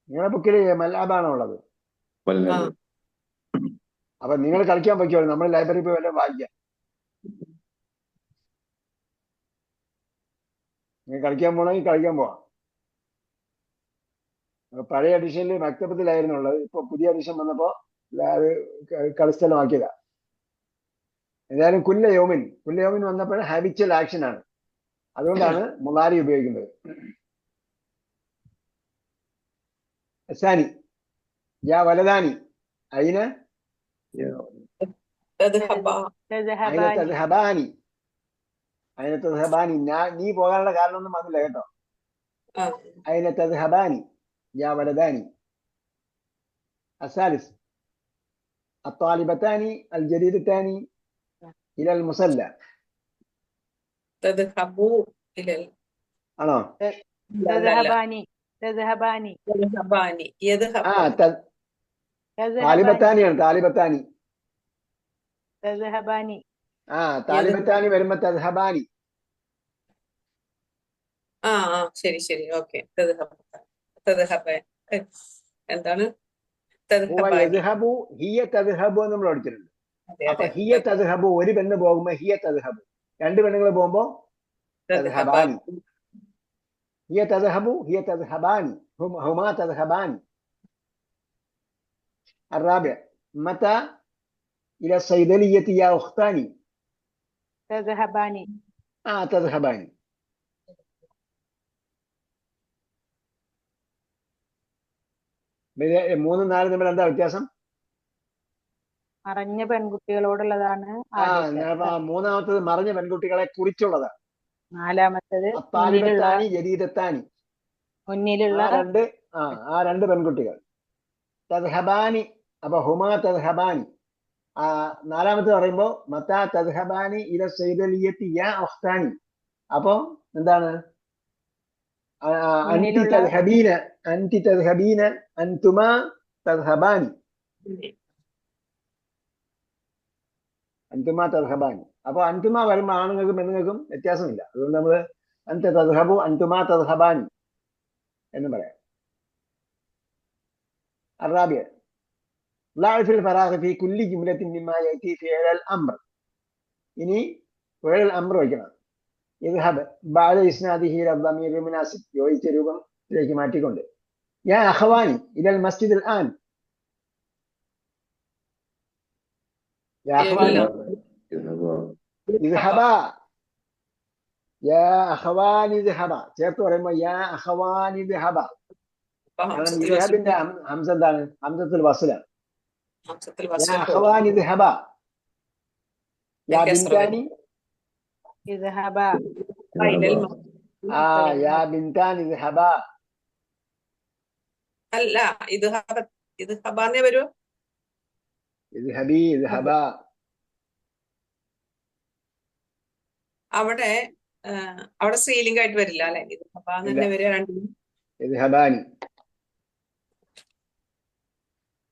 നിങ്ങളുടെ ബുക്കിൽ മൽഅബാണോ ഉള്ളത്? അപ്പൊ നിങ്ങൾ കളിക്കാൻ പറ്റുമോ? നമ്മൾ ലൈബ്രറി പോയി വല്ലതും വായിക്കാം. നിങ്ങൾ കളിക്കാൻ പോകണമെങ്കിൽ കളിക്കാൻ പോവാം. പഴയ എഡിഷനിൽ മക്തബത്തിലായിരുന്നു ഉള്ളത്. ഇപ്പൊ പുതിയ എഡിഷൻ വന്നപ്പോ അത് കളിസ്ഥലമാക്കിയതാ. എന്തായാലും കുല്ല യൗമിൻ വന്നപ്പോൾ ഹാബിച്വൽ ആക്ഷൻ ആണ്, അതുകൊണ്ടാണ് മുളാരി ഉപയോഗിക്കുന്നത്. സാനി യാ വലദാനി അയിന തദ്ഹബാ. تذهبان അയിന തദ്ഹബാനി നീ പോകാനുള്ള കാരണമൊന്നും വന്നില്ല കേട്ടോ. ആ. അയിന തദ്ഹബാനി യാ വലദാനി. الثالث الطالبتان الجديدتان إلى المصلى. തദ്ഹബു ഇലൽ. ആണോ? تذهبان تذهبان തദ്ഹബാനി യദ്ഹബ. تذهبان താലിബത്താനിയാണ്, താലിബത്താനി. تذهبان താലിബത്താനി വരുമ്പോ തദ്ഹബാനി. ആ ശരി ശരി, ഓക്കെ. തദ്ഹബ എന്താണ്? ഹുവ തദ്ഹബാനി. യദ്ഹബു ഹിയ തദ്ഹബു എന്ന് നമ്മൾ പഠിച്ചിട്ടുണ്ട്. അതെ അപ്പൊ അതെ. ഹിയ തദ്ഹബു ഒരു പെണ്ണ് പോകുമ്പോ ഹിയ തദ്ഹബു, രണ്ട് പെണ്ണുങ്ങൾ പോകുമ്പോ തദ്ഹബാനി. ഹിയ തദ്ഹബു ഹിയ തദ്ഹബാനി ഹുമാ തദ്ഹബാനി. الرابع متى إلى الصيدلية يا أختاني. تذهبان تذهباني. മൂന്നും നാലും തമ്മിൽ എന്താ വ്യത്യാസം? മറഞ്ഞ പെൺകുട്ടികളോടുള്ളതാണ് ആദ്യത്തെ. മൂന്നാമത്തത് മറഞ്ഞ പെൺകുട്ടികളെ കുറിച്ചുള്ളതാണ്. നാലാമത്തത് താലിബത്താനി ജദീദത്താനി, മുന്നിലുള്ള ആ രണ്ട് പെൺകുട്ടികൾ. തദ്ഹബാനി അപ്പൊ ഹുമാ തദ്ഹബാനി. നാലാമത്തെ പറയുമ്പോ മത്താ തദ്ഹബാനി ഇല സൈദലിയത്തി യാ ഉഖ്താനി. അപ്പൊ എന്താണ്? അൻതി തദ്ഹബീന അൻതി തദ്ഹബീന അൻതുമാ തദ്ഹബാനി അൻതുമാ തദ്ഹബാനി. അപ്പൊ അൻതുമ വരുമ്പോ ആണുങ്ങൾക്കും പെണ്ണുങ്ങൾക്കും വ്യത്യാസമില്ല. അതുകൊണ്ട് നമ്മള് അൻത തദ്ഹബു അൻതുമാ തദ്ഹബാനി എന്ന് പറയാം. الرابع ضع في الفراغ في كل جملة مما يأتي فعل الأمر. ഇനി ഫിഅൽ الأمر വയ്ക്കണം. ഇദ്ഹബ് بعد إسناده إلى الضمير المناسب, യോജിച്ച രൂപത്തിലേക്ക് മാറ്റിക്കൊണ്ട്. يا أخواني إلى المسجد الآن. يا أخواني اذهبا. يا أخواني اذهبا ചേർത്ത് പറയുമ്പോ يا أخواني اذهبا. കാരണം ഇദ്ഹബിന്റെ ഹംസ എന്താണ്? ഹംസത്തുൽ വസ്ലാണ്. يا أخواني اذهبا. يا بنتاني اذهبا. يا بنتان اذهبا. അല്ല, ഇദ്ഹബാന്നേ വരൂ. اذهبي اذهبا. അവിടെ സ്ത്രീലിംഗം ആയിട്ട് വരില്ല അല്ലെ? ഇദ്ഹബാന്ന് തന്നെ വരിക രണ്ടിനും. اذهباني.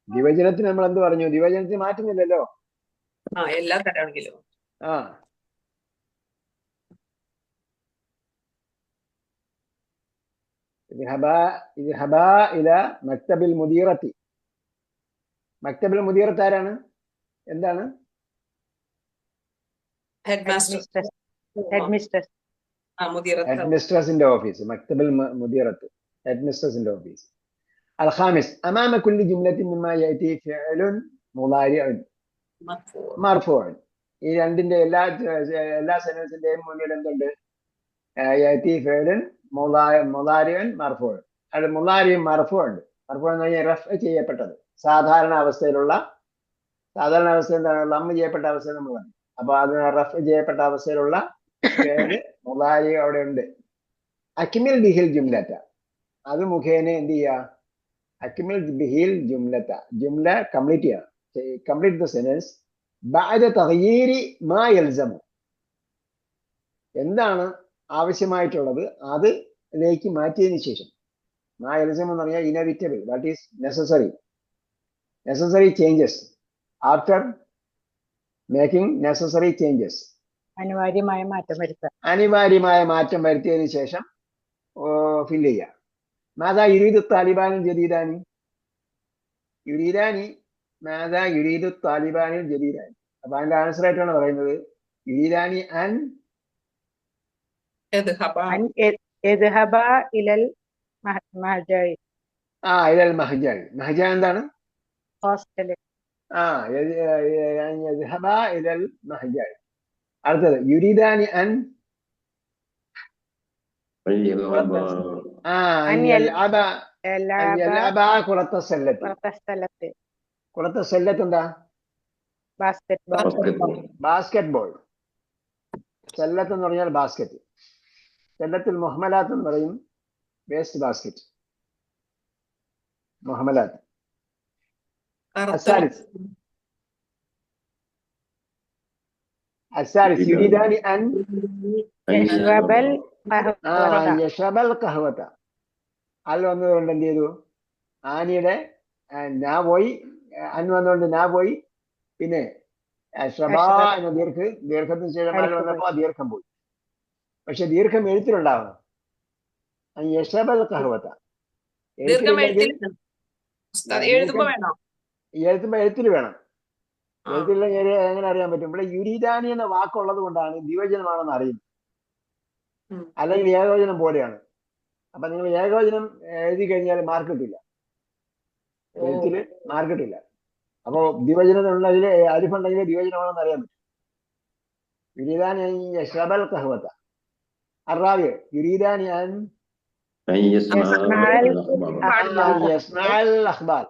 ദിവചനത്തിന് നമ്മൾ എന്ത് പറഞ്ഞു? ദിവചനത്തിന് മാറ്റുന്നില്ലല്ലോ. എല്ലാ തരമാണെങ്കിലും. اذهبا الى مكتب المديرة. മക്തബിൽ മുദീറത്ത് ആരാണ്? എന്താണ്? Headmaster. ഹെഡ് മിസ്ട്രസിന്റെ ഓഫീസ്. മക്തബിൽ മുദീറത്ത് ഹെഡ് മിസ്ട്രസിന്റെ ഓഫീസ്. الخامس أمام كل جملة مما يأتي فعل مضارع مرفوع. ഈ രണ്ടിന്റെ എല്ലാ സെന്റൻസിന്റെയും മുന്നിൽ എന്തുണ്ട്? يأتي فعل مضارع مرفوع. അത് മുളാരിയും മർഫൂ ഉണ്ട്. മർഫൂ എന്ന് പറഞ്ഞാൽ റഫ് ചെയ്യപ്പെട്ടത്. സാധാരണ അവസ്ഥ എന്താണ്? ലം ചെയ്യപ്പെട്ട അവസ്ഥ നമ്മൾ പറഞ്ഞു. അപ്പൊ അത് റഫ് ചെയ്യപ്പെട്ട അവസ്ഥയിലുള്ള മുളാരി അവിടെ ഉണ്ട്. അക്മിൽ ബിഹിൽ ജുംലത, അത് മുഖേന എന്ത് ചെയ്യുക? അക്മിൽ ബിഹിൽ ജുംലത, ജുംല കംപ്ലീറ്റ് ചെയ്യണം. കംപ്ലീറ്റ് ദ സെന്റൻസ് ബഅദ തഗ്യീരി മാ യൽസമു. എന്താണ് ആവശ്യമായിട്ടുള്ളത് അതിലേക്ക് മാറ്റിയതിനു ശേഷം. മാ യൽസമു എന്ന് പറഞ്ഞാൽ inevitable, that is necessary changes. After making necessary changes, അനിവാര്യമായ മാറ്റം വരുത്തിയതിനു ശേഷം ഫില്ല് ചെയ്യുക. മാതാ യുരീദു താലിബാനിൽ ജദീദാനി. മാതാ യുരീദു താലിബാനിൽ ജദീദാനി. അപ്പൊ അതിന്റെ ആൻസർ ആയിട്ടാണ് പറയുന്നത് യുരീദാനി അൻ يذهبا إلى المهجر. ഇലൽ മഹ്ജർ. മഹ്ജർ എന്താണ്? ഹോസ്റ്റല്. യദ്ഹബ ഇലൽ മഹ്ജർ. അടുത്തത് യുരീദാനി അൻ കുറത്ത സെല്ലത്ത്. കുറത്ത സെല്ലത്ത് എന്താ? Basket ball. സെല്ലത്ത് എന്ന് പറഞ്ഞാൽ ബാസ്കറ്റ്. സെല്ലത്തിൽ മുഹമ്മലാത്ത് എന്ന് പറയും വേസ്റ്റ് ബാസ്കറ്റ്. മുഹമ്മലാത്ത്. അസാലിസ് യുരീദാനി അൻ യശബൽ ഖഹ്വത. അൽ വന്നതുകൊണ്ട് എന്ത് ചെയ്തു? ആനിയുടെ നാ പോയി, അൻ വന്നതുകൊണ്ട് നാ പോയി, പിന്നെ ഷബാ എന്ന ദീർഘത്തിന് ശേഷം അൽ വന്നപ്പോ ആ ദീർഘം പോയി. പക്ഷെ ദീർഘം എഴുത്തിലുണ്ടാവണം. യശബൽ ഖഹ്വത. എഴുത്തുമ്പോ എഴുത്തിൽ വേണം. എഴുത്തില്ല എങ്ങനെ അറിയാൻ പറ്റും? ഇവിടെ യുരീദാനി എന്ന വാക്കുള്ളത് കൊണ്ടാണ് ദ്വിവചനമാണെന്ന് അറിയുന്നത്. അല്ലെങ്കിൽ ഏകവചനം പോലെയാണ്. അപ്പൊ നിങ്ങൾ ഏകവചനം എഴുതി കഴിഞ്ഞാൽ മാർക്ക് കിട്ടില്ല, എഴുത്തില് മാർക്ക് കിട്ടില്ല. അപ്പോ ദ്വിവചനം ഉള്ളതിൽ അരിഫുണ്ടെങ്കിൽ ദ്വിവചനമാണെന്ന് അറിയാൻ പറ്റും. യുരീദാനി യശ്റബൽ ഖഹ്വത. അറാബി യുരീദാനി അൻ യസ്മഅൽ അഖ്ബാർ.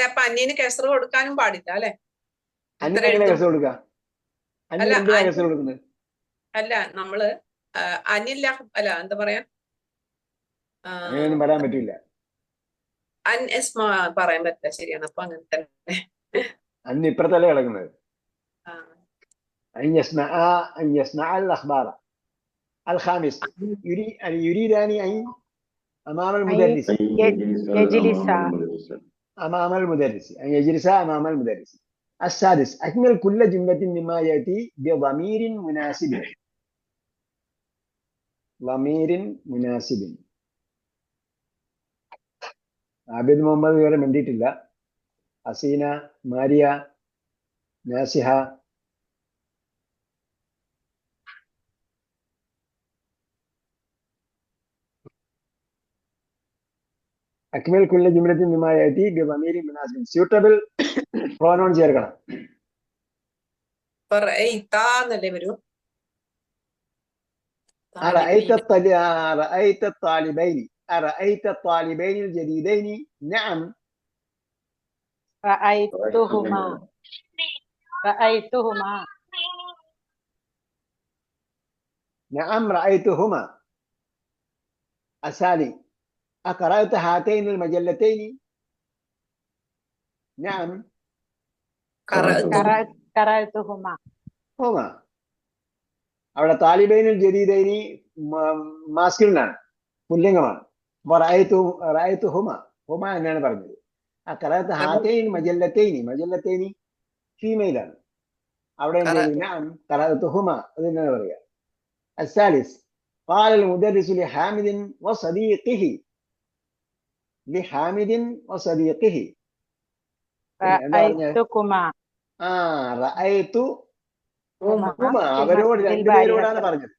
അപ്പൊ അന്യന് കെസറ് കൊടുക്കാനും പാടില്ല അല്ലെ? അന്യനെ കെസറ് കൊടുക്കുക? അല്ല, നമ്മള് അനിൽ അല്ല എന്താ പറയാ, അങ്ങനെയൊന്നും പറയാൻ പറ്റില്ല. പറയാൻ പറ്റില്ല. ശരിയാണ്. അപ്പൊ അങ്ങനെ തന്നെ അന്ന് ഇപ്പുറത്തല്ലേ കിടക്കുന്നത്. الخامس يريدان أن أمام المدرس. أمام المدرس، أن يجلس أمام المدرس. السادس أكمل كل جملة مما يأتي بضمير مناسب. ضمير مناسب. عابد محمد വരെ മിണ്ടിയിട്ടില്ല. അസീന, മാരിയ, നാസിഹ. അക്മൽ കുല്ല ജുംലത്തിൻ മിമാ യഅതി ബിളമീരി മുനാസിബിൻ. സ്യൂട്ടബിൾ പ്രോനൗൺ ചേർക്കണം. رأيت الطالبين الجديدين. نعم رأيتهما. نعم رأيتهما. الثاني أقرأت هاتين المجلتين. نعم قرأتهما. هما. അവിടെ താലിബൈനുൽ ജദീദൈനി മാസ്കുലിനാണ്, പുല്ലിംഗമാണ്. അപ്പൊ റഅയ്തു ഹുമ എന്നാണ് പറഞ്ഞത്. അഖറഅത ഹാതൈൻ മജല്ലത്തൈനി ഫീമെയിലാണ്. അവിടെ എന്ത് ചെയ്തു? നഅം ഖറഅതു ഹുമ എന്നാണ് പറയുക. الثالث قال المدرس لحامد وصديقه. رأيتكما. റഅയ്തു അവരോട് രണ്ടുപേരോടാണ് പറഞ്ഞത്.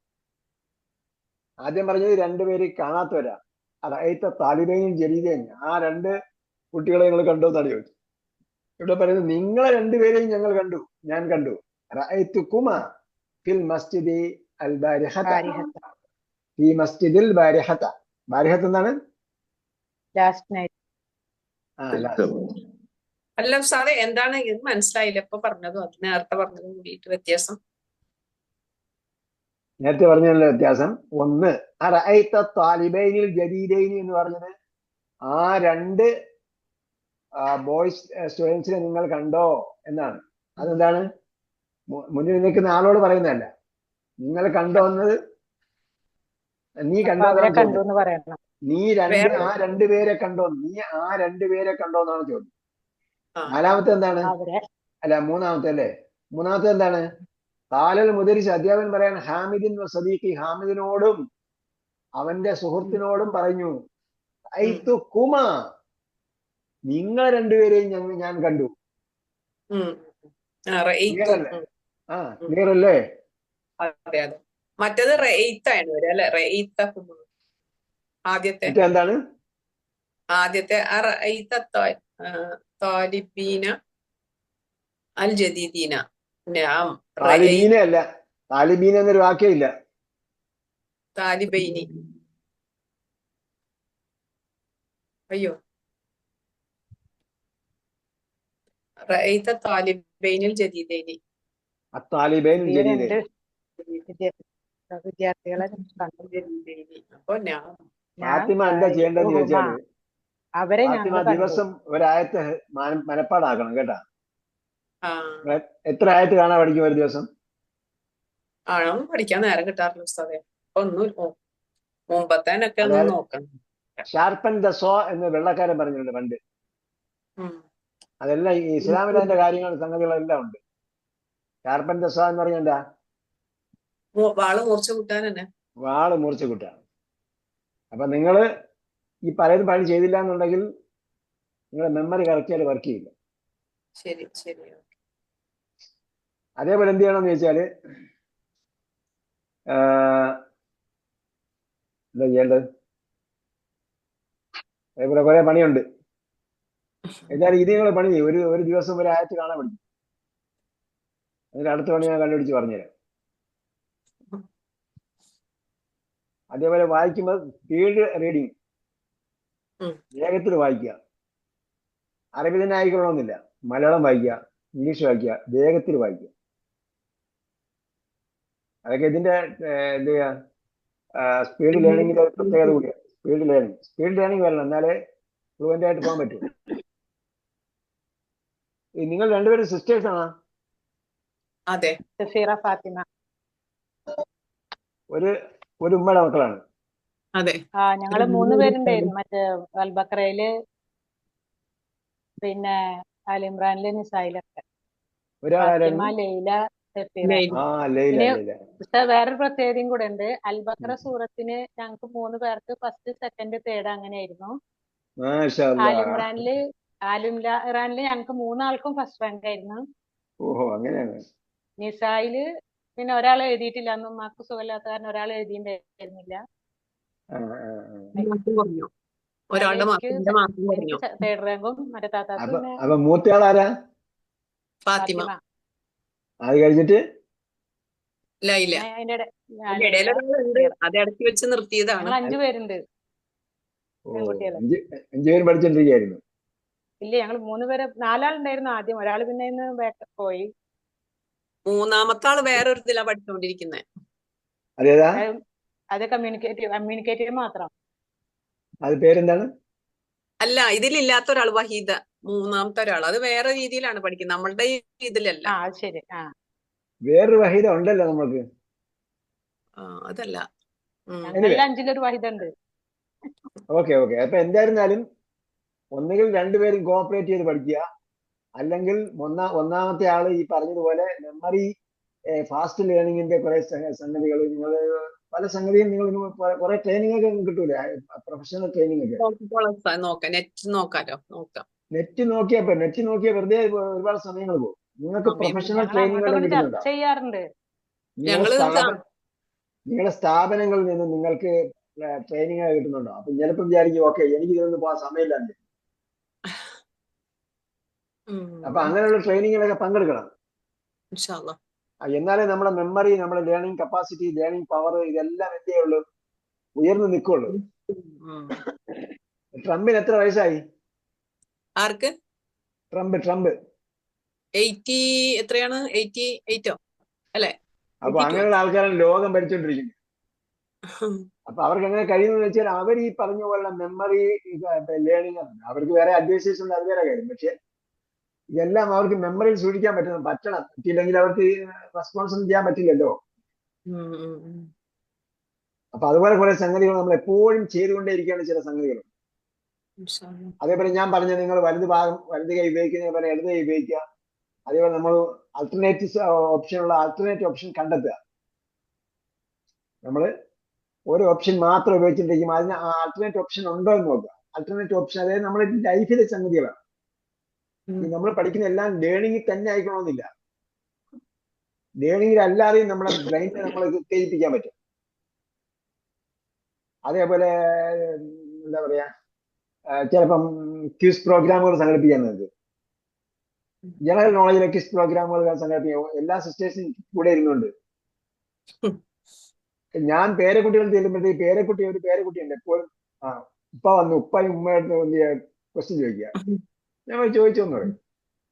ആദ്യം പറഞ്ഞത് രണ്ടുപേര് കാണാത്തവരാ. റഅയ്ത താലിബൈൻ ജദീദൈൻ. ആ രണ്ട് കുട്ടികളെ നിങ്ങൾ കണ്ടോ എന്നാണ് ചോദിച്ചത്. ഇവിടെ പറയുന്നത് നിങ്ങളെ രണ്ടുപേരെയും ഞാൻ കണ്ടു. റഅയ്തുകുമാ ഫിൽ മസ്ജിദി അൽ ബാരിഹത. ഫി മസ്ജിദിൽ ബാരിഹത. ബാരിഹത്ത് എന്താണ്? Last night. അല്ല സാറേ, എന്താണ് ഇത് മനസ്സിലായില്ല. ഇപ്പൊ പറഞ്ഞതും അത് നേരത്തെ പറഞ്ഞതും കൂടിയിട്ട് വ്യത്യാസം. നേരത്തെ പറഞ്ഞതിനുള്ള വ്യത്യാസം ഒന്ന്, റഅയ്ത താലിബൈനിൽ ജദീദൈനി എന്ന് പറഞ്ഞത് ആ രണ്ട് ബോയ്സ് സ്റ്റുഡൻസിനെ നിങ്ങൾ കണ്ടോ എന്നാണ്. അതെന്താണ്? മുന്നിൽ നിൽക്കുന്ന ആളോട് പറയുന്നതല്ല. നിങ്ങൾ കണ്ടോ എന്നത് നീ കണ്ടോ, നീ ആ രണ്ടുപേരെ കണ്ടോ, എന്നാണ് ചോദ്യം. നാലാമത്തെ എന്താണ്? അല്ല, മൂന്നാമത്തെ അല്ലേ? മൂന്നാമത്തെ എന്താണ്? ഖാലൽ മുദരിസ്. അധ്യാപകൻ പറയാൻ ഹാമിദിൻ വസദീഖി. ഹാമിദിനോടും അവന്റെ സുഹൃത്തിനോടും പറഞ്ഞു. റഅയ്തുകുമാ, നിങ്ങൾ രണ്ടുപേരെയും ഞാൻ കണ്ടു. ക്ലിയർ അല്ലേ? അതെ. മറ്റേത് റഅയ്താണ് വരിക അല്ലെ? റഅയ്തഹുമാ ആദ്യത്തെ. എന്താണ്? ആദ്യത്തെ അറഅയ്ത താലിബീന അൽ ജദീദീന. നഅം താലിബീന റഅയ്തു അല്ല, താലിബീന എന്നൊരു വാക്കേ ഇല്ല. താലിബൈനി. അയ്യോ, റഅയ്ത താലിബൈനിൽ ജദീദൈനി. അത്താലിബൈൻ പുതിയ ജദീദൈൻ. രണ്ട് വിദ്യാർത്ഥികളെ കണ്ടു. ജദീദൈനി. അപ്പൊ ഞാൻ ഫാത്തിമ എന്താ ചെയ്യേണ്ടതെന്ന് ചോദിച്ചാല്, അവരെ ഫാത്തിമ ഞങ്ങൾ കണ്ടു. ദിവസം ഒരായത്ത് മനപ്പാടാക്കണം കേട്ടാ. ആ എത്ര ആയത്ത് കാണാൻ പഠിക്കും ഒരു ദിവസം? ആണോ പഠിക്കാൻ നേരം കിട്ടാറില്ല ഉസ്താദെ. ഒന്നും മുമ്പത്തേനൊക്കെ ഒന്ന് അതായത് നോക്കണം. ഷാർപ്പൻ ദ സോ എന്ന് വെള്ളക്കാരൻ പറഞ്ഞിട്ടുണ്ട് പണ്ട്. ഉം. അതെല്ലാം ഈ ഇസ്ലാമിൽ അതിന്റെ കാര്യങ്ങൾ സംഗതികളെല്ലാം ഉണ്ട്. ഷാർപ്പൻ ദ സോ എന്ന് പറഞ്ഞാൽ എന്താ? വാള് മൂർച്ച കൂട്ടാൻ തന്നെ. വാള് മൂർച്ച കൂട്ടാണ്. അപ്പൊ നിങ്ങള് ഈ പലരും പണി ചെയ്തില്ല എന്നുണ്ടെങ്കിൽ നിങ്ങളുടെ മെമ്മറി കറക്റ്റായിട്ട് വർക്ക് ചെയ്യില്ല. ശരി ശരി. അതേപോലെ എന്ത് ചെയ്യണമെന്ന് ചോദിച്ചാല്, എന്താ ചെയ്യേണ്ടത്? അതേപോലെ കുറെ പണിയുണ്ട്. എന്തായാലും ഇത് നിങ്ങൾ പണി ചെയ്യും. ഒരു ദിവസം ഒരു ആയത്ത് കാണാൻ പഠിക്കും. അതിന് അടുത്ത പണി ഞാൻ കണ്ടുപിടിച്ച് പറഞ്ഞുതരാം. അതേപോലെ വായിക്കുമ്പോൾ സ്പീഡ് റീഡിങ്, വേഗത്തിൽ വായിക്കുക. അറബി തന്നെ ആയിക്കൊള്ളണമെന്നില്ല. മലയാളം വായിക്കുക, ഇംഗ്ലീഷ് വായിക്കുക, വേഗത്തിൽ വായിക്കുക. അതൊക്കെ ഇതിന്റെ എന്ത് ചെയ്യാ, സ്പീഡ് ലേണിംഗിന്റെ പ്രത്യേകത കൂടിയാണ്. സ്പീഡ് ലേണിംഗ് വരണം, എന്നാലേ ഫ്ലുവന്റ് ആയിട്ട് പോകാൻ പറ്റൂ. നിങ്ങൾ രണ്ടുപേരും സിസ്റ്റേഴ്സ് ആണോ? അതെ. സഫീറ, ഫാത്തിമ. ഒരു ഉമ്മയുടെ മക്കളാണ്. അതെ. ഞങ്ങള് 3 പേരുണ്ടായിരുന്നു. മറ്റേ അൽബക്രയില്, പിന്നെ ആലിമ്രാനില്, നിസായിലൊക്കെ. ഫാത്തിമ, ലൈല, സഫീറ. പിന്നെ വേറൊരു പ്രത്യേകതയും കൂടെ ഉണ്ട്. അൽബക്ര സൂറത്തിന് ഞങ്ങൾക്ക് 3 പേർക്ക് ഫസ്റ്റ്, സെക്കൻഡ്, തേർഡ് അങ്ങനെയായിരുന്നു. ആലിമ്രാനില് ഞങ്ങൾക്ക് 3 ആൾക്കും ഫസ്റ്റ് റാങ്ക് ആയിരുന്നു. ഓഹോ, അങ്ങനെയാണ്. നിസായില് പിന്നെ ഒരാൾ എഴുതിയിട്ടില്ല, അന്ന് ഉമ്മാക്ക് സുഖമില്ലാത്ത കാരണം ഒരാൾ എഴുതിയിട്ടുണ്ടായിരുന്നില്ല. എനിക്ക് തേർഡ് റാങ്കും മറ്റേ താത്താക്ക് അപ്പൊ മൂത്തയാളാരാ? ഫാത്തിമ. അത് കഴിഞ്ഞിട്ട് ലൈല. അത് ഇടയ്ക്ക് വെച്ച് നിർത്തിയതാണ്. 5 പേരുണ്ട് പെൺകുട്ടികള്. 5 പേരും പഠിച്ചോണ്ടിരിക്കുകയായിരുന്നു. ഇല്ല, ഞങ്ങൾ 3 പേര്, 4 ആളുണ്ടായിരുന്നു ആദ്യം. ഒരാൾ പിന്നെ ഇന്ന് പോയി. 3-മത്തെ ആള് വേറൊരു ഇതിലാ പഠിച്ചുകൊണ്ടിരിക്കുന്നത്. അതേതാ? അത് കമ്മ്യൂണിക്കേറ്റീവ് മാത്രം. അത് പേരെന്താണ്? അല്ല, ഇതിലില്ലാത്ത ഒരാൾ വഹീദ, 3-മത്തെ ഒരാൾ. അത് വേറെ രീതിയിലാണ് പഠിക്കുന്നത്, നമ്മളുടെ ഇതിലല്ല. ശരി. വേറൊരു വഹീദ ഉണ്ടല്ലോ നമ്മൾക്ക്. അതല്ല, 5-ലൊരു വഹീദ ഉണ്ട്. ഓക്കെ. അപ്പൊ എന്തായിരുന്നാലും ഒന്നുകിൽ രണ്ടുപേരും കോഓപ്പറേറ്റ് ചെയ്ത് പഠിക്കുക, അല്ലെങ്കിൽ ഒന്നാമത്തെ ആള് ഈ പറഞ്ഞതുപോലെ മെമ്മറി ഫാസ്റ്റ് ലേണിംഗിന്റെ കുറെ സംഗതികൾ, നിങ്ങൾ പല സംഗതിയും നിങ്ങൾ കുറെ ട്രെയിനിങ് ഒക്കെ കിട്ടൂലേ, പ്രൊഫഷണൽ ട്രെയിനിങ് ഒക്കെ. നെറ്റ് നോക്കിയാ വെറുതെ ഒരുപാട് സമയങ്ങൾ പോകും. നിങ്ങൾക്ക് പ്രൊഫഷണൽ ട്രെയിനിങ്ങുകൾ കിട്ടുന്നുണ്ടോ? ചെയ്യാറുണ്ട്. നിങ്ങളുടെ സ്ഥാപനങ്ങളിൽ നിന്ന് നിങ്ങൾക്ക് ട്രെയിനിങ് കിട്ടുന്നുണ്ടോ? അപ്പൊ ചിലപ്പോൾ വിചാരിക്കും, ഓക്കെ, എനിക്ക് ഇതിനൊന്നും പോകാൻ സമയമില്ലാണ്ട്. അപ്പൊ അങ്ങനെയുള്ള ട്രെയിനിങ്ങിലൊക്കെ പങ്കെടുക്കണം. എന്നാലേ നമ്മുടെ മെമ്മറി, നമ്മുടെ ലേണിംഗ് കപ്പാസിറ്റി, ലേണിംഗ് പവർ, ഇതെല്ലാം എന്തേ ഉള്ളൂ, ഉയർന്നു നിൽക്കുള്ളൂ. ട്രംപിന് എത്ര വയസ്സായി? ആർക്ക്? ട്രംപ് 80 എത്രയാണ്? 88 അല്ലെ? അപ്പൊ അങ്ങനെയുള്ള ആൾക്കാരാണ് ലോകം ഭരിച്ചോണ്ടിരിക്കുന്നത്. അപ്പൊ അവർക്ക് എങ്ങനെ കഴിയുമെന്ന് വെച്ചാൽ, അവർ ഈ പറഞ്ഞ പോലുള്ള മെമ്മറി ലേണിംഗ്, അവർക്ക് വേറെ അഡ്വൈസേഴ്സ് ഉണ്ട്, അത് വേറെ കാര്യം. പക്ഷെ ഇതെല്ലാം അവർക്ക് മെമ്മറിയിൽ സൂക്ഷിക്കാൻ പറ്റണം. പറ്റിയില്ലെങ്കിൽ അവർക്ക് റെസ്പോൺസ് ചെയ്യാൻ പറ്റില്ലല്ലോ. അപ്പൊ അതുപോലെ കുറെ സംഗതികൾ നമ്മൾ എപ്പോഴും ചെയ്തുകൊണ്ടേയിരിക്കുകയാണ്, ചില സംഗതികൾ. അതേപോലെ ഞാൻ പറഞ്ഞ, നിങ്ങൾ വലത് കൈ ഉപയോഗിക്കുന്ന പോലെ ഇടത് കൈ ഉപയോഗിക്കുക. അതേപോലെ നമ്മൾ ആൾട്ടർനേറ്റീവ് ഓപ്ഷൻ കണ്ടെത്തുക. നമ്മൾ ഒരു ഓപ്ഷൻ മാത്രം ഉപയോഗിച്ചിട്ടിരിക്കും, അതിന് ആൾട്ടർനേറ്റ് ഓപ്ഷൻ ഉണ്ടോ എന്ന് നോക്കുക. ആൾട്ടർനേറ്റ് ഓപ്ഷൻ, അതായത് നമ്മുടെ ലൈഫിലെ സംഗതികളാണ്. നമ്മൾ പഠിക്കുന്ന എല്ലാം ലേണിംഗിൽ തന്നെ ആയിക്കണമെന്നില്ല. ലേണിംഗിൽ അല്ലാതെയും നമ്മുടെ ബ്രെയിനിനെ നമ്മൾ ഉത്തേജിപ്പിക്കാൻ പറ്റും. അതേപോലെ എന്താ പറയാ, ചിലപ്പം ക്വിസ് പ്രോഗ്രാമുകൾ സംഘടിപ്പിക്കാൻ നിങ്ങൾക്ക് ജനറൽ നോളജിലെ ക്വിസ് പ്രോഗ്രാമുകൾ സംഘടിപ്പിക്കുക. എല്ലാ സിസ്റ്റേഴ്സും കൂടെ ഇരുന്നുണ്ട്. ഞാൻ പേരക്കുട്ടികൾ ചെല്ലുമ്പോഴത്തേക്ക് ഒരു പേരക്കുട്ടിയുണ്ട് എപ്പോഴും ഉപ്പ വന്നു ഉപ്പായും ഉമ്മയായിട്ട് ക്വസ്റ്റ്യൻ ചോദിക്കുക. ഞങ്ങൾ ചോദിച്ചോന്ന് പറയും.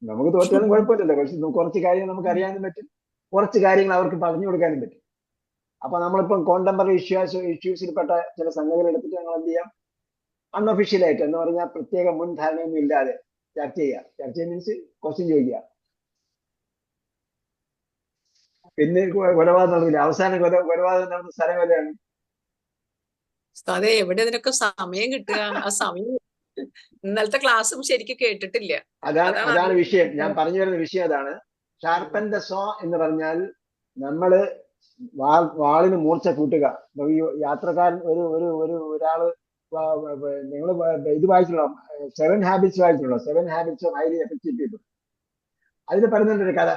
നമുക്ക് തോറ്റാലും കുഴപ്പമില്ലല്ലോ, പക്ഷെ കുറച്ച് കാര്യങ്ങൾ നമുക്ക് അറിയാനും പറ്റും, കുറച്ച് കാര്യങ്ങൾ അവർക്ക് പറഞ്ഞു കൊടുക്കാനും പറ്റും. അപ്പൊ നമ്മളിപ്പം കോണ്ടംപററി ഇഷ്യൂസിൽപ്പെട്ട ചില സംഗതികൾ എടുത്തിട്ട് ഞങ്ങൾ എന്ത് ചെയ്യാം, അൺഒഫീഷ്യലായിട്ട് എന്ന് പറഞ്ഞാൽ പ്രത്യേക മുൻധാരണയൊന്നും ഇല്ലാതെ ചർച്ച ചെയ്യുക. ചർച്ച മീൻസ് ക്വസ്റ്റ്യൻ ചോദിക്കുക. പിന്നെ കൊലപാതകം നടന്നില്ല, അവസാനം കൊലപാതകം നടന്ന സ്ഥലം എവിടെയാണ്? അതെ, എവിടെ ഇതിനൊക്കെ സമയം കിട്ടുക? ആ സമയം ഇന്നലത്തെ ക്ലാസ്സും ശരിക്കും കേട്ടിട്ടില്ല. അതാണ് വിഷയം. ഞാൻ പറഞ്ഞു വരുന്ന വിഷയം അതാണ്. ഷാർപ്പൻ ദ സോ എന്ന് പറഞ്ഞാൽ നമ്മള് വാളിന് മൂർച്ച കൂട്ടുക. ഈ യാത്രക്കാരൻ ഒരാള് നിങ്ങൾ ഇത് വായിച്ചുള്ള 7 ഹാബിറ്റ്സ് വായിച്ചുള്ള 7 habits of highly effective people. അതിൽ പറയുന്നുണ്ടൊരു കഥ.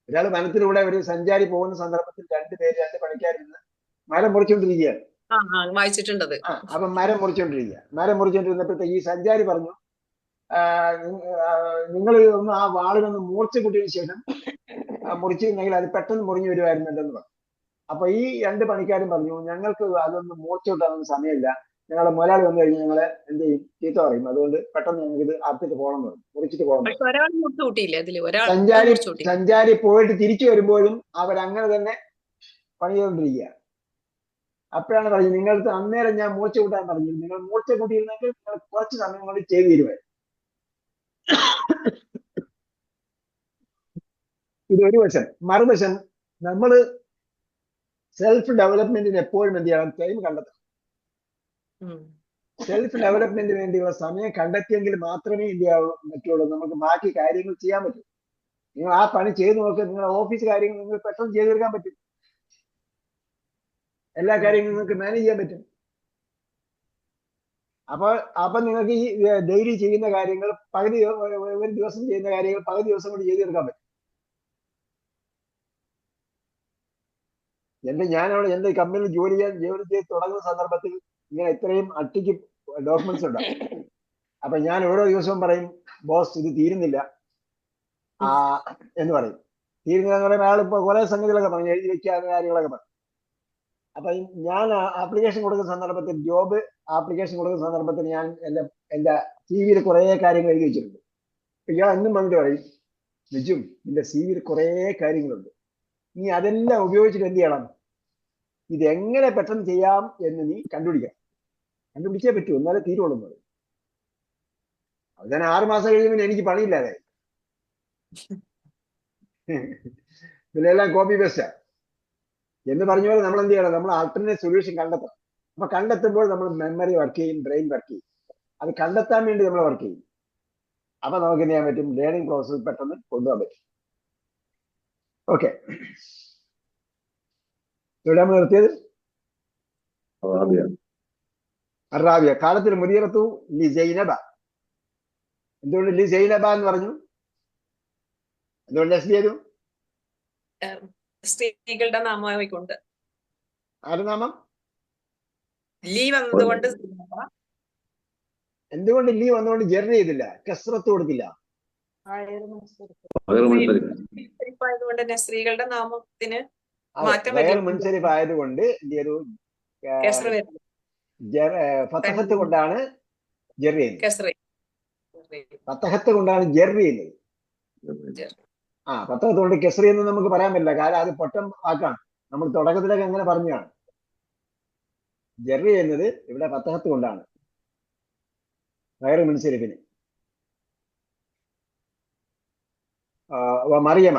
ഒരാൾ വനത്തിലൂടെ ഒരു സഞ്ചാരി പോകുന്ന സന്ദർഭത്തിൽ 2 പണിക്കാരിരുന്ന് മരം മുറിച്ചുകൊണ്ടിരിക്കുകയാണ്. വായിച്ചിട്ടുണ്ടത്. അപ്പൊ മരം മുറിച്ചുകൊണ്ടിരുന്നപ്പോഴത്തെ ഈ സഞ്ചാരി പറഞ്ഞു, നിങ്ങൾ ഒന്ന് ആ വാളിനൊന്ന് മൂർച്ച കൂട്ടിയതിനു ശേഷം മുറിച്ചിരുന്നെങ്കിൽ അത് പെട്ടെന്ന് മുറിഞ്ഞു വരുമായിരുന്നല്ലെന്ന് പറഞ്ഞു. അപ്പൊ ഈ 2 പണിക്കാരും പറഞ്ഞു, ഞങ്ങൾക്ക് അതൊന്നും മൂർച്ച കൂട്ടാനൊന്നും സമയമില്ല, ഞങ്ങളുടെ മുതലാളി വന്നു കഴിഞ്ഞാൽ ഞങ്ങളെ എന്ത് ചെയ്യും, ചീത്ത പറയും, അതുകൊണ്ട് പെട്ടെന്ന് ഞങ്ങൾക്ക് ഇത് അറുത്തിട്ട് പോകണം എന്ന് പറഞ്ഞു, മുറിച്ചിട്ട് പോകണം. സഞ്ചാരി പോയിട്ട് തിരിച്ചു വരുമ്പോഴും അവരങ്ങനെ തന്നെ പണി ചെയ്തുകൊണ്ടിരിക്കുക. അപ്പോഴാണ് പറഞ്ഞത്, നിങ്ങൾക്ക് അന്നേരം ഞാൻ മൂർച്ച കൂട്ടാൻ പറഞ്ഞു, നിങ്ങൾ മൂർച്ച കൂട്ടിയിരുന്നെങ്കിൽ നിങ്ങൾ കുറച്ച് സമയം കൊണ്ട് ചെയ്തു തരുവായി. ഇതൊരു വശം. മറുവശം, നമ്മള് സെൽഫ് ഡെവലപ്മെന്റിന് എപ്പോഴും എന്ത് ചെയ്യണം, ടൈം കണ്ടെത്തണം. സെൽഫ് ഡെവലപ്മെന്റിന് വേണ്ടിയുള്ള സമയം കണ്ടെത്തിയെങ്കിൽ മാത്രമേ എന്ത് ചെയ്യാവുള്ളൂ പറ്റുള്ളൂ, നമുക്ക് ബാക്കി കാര്യങ്ങൾ ചെയ്യാൻ പറ്റും. നിങ്ങൾ ആ പണി ചെയ്ത് നോക്കുക, നിങ്ങളുടെ ഓഫീസ് കാര്യങ്ങൾ നിങ്ങൾ പെട്ടെന്ന് ചെയ്ത് തീർക്കാൻ പറ്റും, എല്ലാ കാര്യങ്ങളും നിങ്ങൾക്ക് മാനേജ് ചെയ്യാൻ പറ്റും. അപ്പൊ നിങ്ങൾക്ക് ഈ ഡെയിലി ചെയ്യുന്ന കാര്യങ്ങൾ ഒരു ദിവസം ചെയ്യുന്ന കാര്യങ്ങൾ പകുതി ദിവസം കൊണ്ട് ചെയ്ത് തീർക്കാൻ പറ്റും. ഞാനവിടെ എന്റെ കമ്പനിയിൽ ജോലി ചെയ്ത് തുടങ്ങുന്ന സന്ദർഭത്തിൽ ഇങ്ങനെ ഇത്രയും അട്ടിക്ക് ഡോക്യുമെന്റ്സ് ഉണ്ടാവും. അപ്പൊ ഞാൻ ഓരോ ദിവസവും പറയും, ബോസ് ഇത് തീരുന്നില്ല എന്ന് പറയും. തീരുന്നില്ല എന്ന് പറയുമ്പോൾ അയാൾ ഇപ്പൊ കുറെ സംഗതികളൊക്കെ പറഞ്ഞു, എഴുതി വെക്കാവുന്ന കാര്യങ്ങളൊക്കെ പറഞ്ഞു. അപ്പൊ ഞാൻ ആപ്ലിക്കേഷൻ കൊടുക്കുന്ന സന്ദർഭത്തിൽ, ജോബ് ആപ്ലിക്കേഷൻ കൊടുക്കുന്ന സന്ദർഭത്തിൽ ഞാൻ എന്റെ CV-യിൽ കുറെ കാര്യങ്ങൾ എഴുതി വെച്ചിട്ടുണ്ട്. ഇയാൾ എന്നും വന്നിട്ട് പറയും, നിജും നിന്റെ CV-യിൽ കുറെ കാര്യങ്ങളുണ്ട്, നീ അതെല്ലാം ഉപയോഗിച്ചിട്ട് എന്ത് ചെയ്യണം, ഇതെങ്ങനെ പെട്ടെന്ന് ചെയ്യാം എന്ന് നീ കണ്ടുപിടിച്ചേ പറ്റൂ, എന്നാലേ തീരുള്ളൂ എന്ന് പറയും. അത് ഞാൻ 6 മാസം കഴിയുമ്പോൾ എനിക്ക് പണിയില്ലാതെ ഇതിലെല്ലാം കോപ്പി പേസ്റ്റാ എന്ന് പറഞ്ഞ പോലെ നമ്മൾ എന്ത് ചെയ്യണം, നമ്മൾ ആൾട്ടർനേറ്റ് സൊല്യൂഷൻ കണ്ടെത്തണം. അപ്പൊ കണ്ടെത്തുമ്പോൾ നമ്മൾ മെമ്മറി വർക്ക് ചെയ്യും, ബ്രെയിൻ വർക്ക് ചെയ്യും. അത് കണ്ടെത്താൻ വേണ്ടി നമ്മൾ വർക്ക് ചെയ്യും. അപ്പൊ നമുക്ക് എന്ത് ചെയ്യാൻ പറ്റും, ലേണിംഗ് പ്രോസസ് പെട്ടെന്ന് കൊണ്ടുപോകാൻ പറ്റും. ഓക്കെ, ഇവിടെ നമ്മൾ നിർത്തിയത് അറാബിയ. കാലത്തിൽ മുദീറത്തു ലി സൈനബ. എന്തുകൊണ്ട് ലി സൈനബ എന്ന് പറഞ്ഞു? എന്തുകൊണ്ട് ചെയ്തു? സ്ത്രീകളുടെ നാമമായിക്കൊണ്ട്. ആരുടെ നാമം? ലീ വന്നതുകൊണ്ട്. എന്തുകൊണ്ട് ലീ വന്നുകൊണ്ട് ജെറി ചെയ്തില്ല, കസ്രത്ത് കൊടുത്തില്ല? ആയതുകൊണ്ട് തന്നെ സ്ത്രീകളുടെ നാമത്തിന് മുൻസരിഫ് ആയതുകൊണ്ട് എന്ത് ചെയ്തു, ഫതഹത്ത് കൊണ്ടാണ് ജെറി ചെയ്യുന്നത്. ഫതഹത്ത് കൊണ്ടാണ് ജെറി ചെയ്യുന്നത്. ഫതഹത്ത് കൊണ്ട് കെസ്രി എന്ന് നമുക്ക് പറയാൻ പറ്റില്ല, കാരണം അത് പൊട്ടം വാക്കാണ്. നമ്മൾ തുടക്കത്തിലൊക്കെ അങ്ങനെ പറഞ്ഞാണ്. ജെറി ചെയ്യുന്നത് ഇവിടെ ഫതഹത്ത് കൊണ്ടാണ്, ഗൈർ മുൻസരിഫിന്. മറിയമ,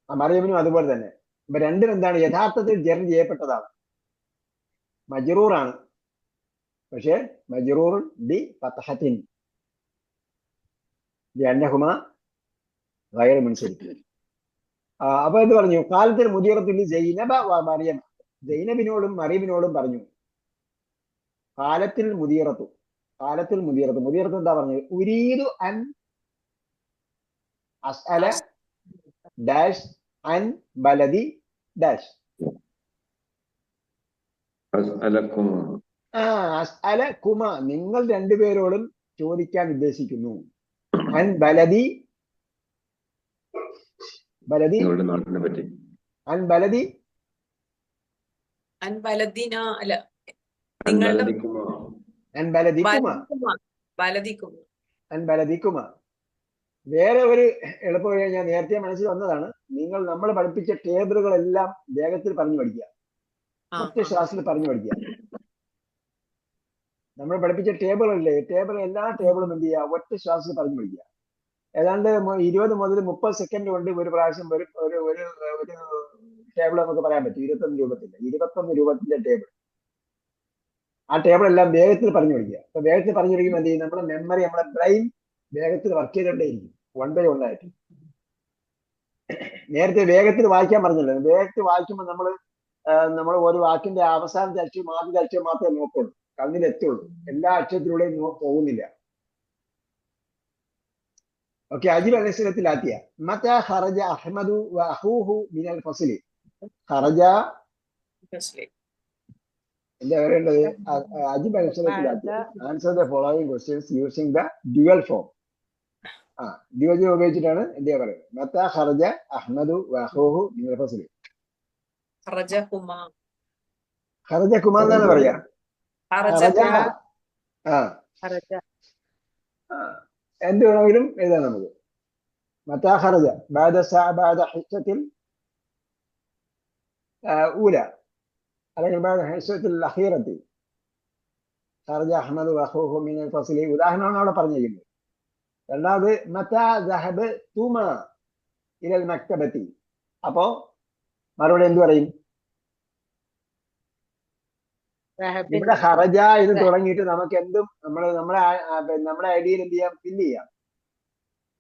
മറിയമിനും അതുപോലെ തന്നെ. ഇപ്പൊ രണ്ടും എന്താണ്, യഥാർത്ഥത്തിൽ ജെറി ചെയ്യപ്പെട്ടതാണ്, മജ്റൂറാണ്. പക്ഷെ മജ്റൂർ ബി ഫതഹത്തിൻ ലിഅന്നഹുമാ ഗൈർ മുൻസരിഫ്. അപ്പൊ എന്ത് പറഞ്ഞു? കാലത്തിൽ മുദീറത്തുൽ സൈനബ വ മറിയം. സൈനബിനോടും മറിയമിനോടും പറഞ്ഞു. കാലത്തിൽ മുദീറത്തു എന്താ പറഞ്ഞത്? ഉരീദു അൻ അസ്അല ഡാഷ് അൻ ബലദി ഡാഷ്. അസ്അല കുമ, നിങ്ങൾ രണ്ടുപേരോടും ചോദിക്കാൻ ഉദ്ദേശിക്കുന്നു. അൻ ബലദി, ബലദി, നിങ്ങളുടെ നാട്ടിനെ പറ്റി. അൻ ബലദി, അൻ ബലദിന അല്ല, അൻ നിങ്ങളുടെ ബലദിക്കുമ. അൻ ബലദിക്കുമ, ബലദിക്കുമ. അൻ ബലദിക്കുമ. വേറെ ഒരു എളുപ്പവഴി ഞാൻ നേരത്തെ മനസ്സിൽ വന്നതാണ്. നമ്മൾ പഠിപ്പിച്ച ടേബിളുകളെല്ലാം വേഗത്തിൽ പറഞ്ഞു പഠിക്കുക, ഒറ്റ ശ്വാസത്തിൽ പറഞ്ഞു പഠിക്കുക. നമ്മൾ പഠിപ്പിച്ച ടേബിളല്ലേ, എല്ലാ ടേബിളും എന്ത് ചെയ്യുക, ഒറ്റ ശ്വാസത്തിൽ പറഞ്ഞു പഠിക്കുക. ഏതാണ്ട് 20 മുതൽ 30 സെക്കൻഡ് കൊണ്ട് ഒരു പ്രാവശ്യം ഒരു ടേബിൾ നമുക്ക് പറയാൻ പറ്റും. 21 രൂപത്തിന്റെ ടേബിൾ. ആ ടേബിൾ എല്ലാം വേഗത്തിൽ പറഞ്ഞു പഠിക്കുക. അപ്പൊ വേഗത്തിൽ പറഞ്ഞു പഠിക്കുമ്പോൾ എന്ത് ചെയ്യും, നമ്മുടെ മെമ്മറി, നമ്മുടെ ബ്രെയിൻ വേഗത്തിൽ വർക്ക് ചെയ്തോണ്ടേയിരിക്കും, 1 by 1 ആയിട്ട്. നേരത്തെ വേഗത്തിൽ വായിക്കാൻ പറഞ്ഞല്ലോ. വേഗത്തിൽ വായിക്കുമ്പോൾ നമ്മൾ ഒരു വാക്കിന്റെ അവസാനത്തെ അക്ഷരം ആദ്യത്തെ അക്ഷരം മാത്രമേ നോക്കുള്ളൂ, കണ്ണിലെത്തുള്ളൂ. എല്ലാ അക്ഷരത്തിലൂടെയും പോകുന്നില്ല. ഓക്കെ, അജിബ് അലൈഹിസ്സലാത്തിയ മത ഖറജ അഹ്മദു വ അഖൂഹു മിനൽ ഫസ്ലി. ഖറജ എന്താ പറയേണ്ടത്? അജിബ് അലൈഹിസ്സലാത്തിയ answer the following questions using the dual form. Dual ഉപയോഗിച്ചിട്ടാണ് എന്താ പറയുന്നത്. മത ഖറജ അഹ്മദു വ അഖൂഹു മിനൽ ഫസ്ലി. ഖറജ കുമാ എന്നാണ് പറയാ. എന്ത് വേണമെങ്കിലും എഴുതാം നമുക്ക്. മതാ ഖറജ ബഅദ ഹിസ്സത്തിൽ ഊല അല്ലെങ്കിൽ ബഅദ ഹിസ്സത്തിൽ അഖീറത്തി ഖറജ അഹ്മദു വഅഖൂഹു മിനൽ ഫസ്ലി. ഉദാഹരണമാണ് അവിടെ പറഞ്ഞിരിക്കുന്നത്. രണ്ടാമത് മതാ ദഹബതുമ ഇലൽ മക്തബത്തി. അപ്പോ മറുപടി എന്ത് പറയും? ഇവിടെ ഖറജ എന്ന് തുടങ്ങിയിട്ട് നമുക്ക് എന്തും നമ്മുടെ ഐഡിയയിൽ എന്ത് ചെയ്യാം, ഫില്ല് ചെയ്യാം.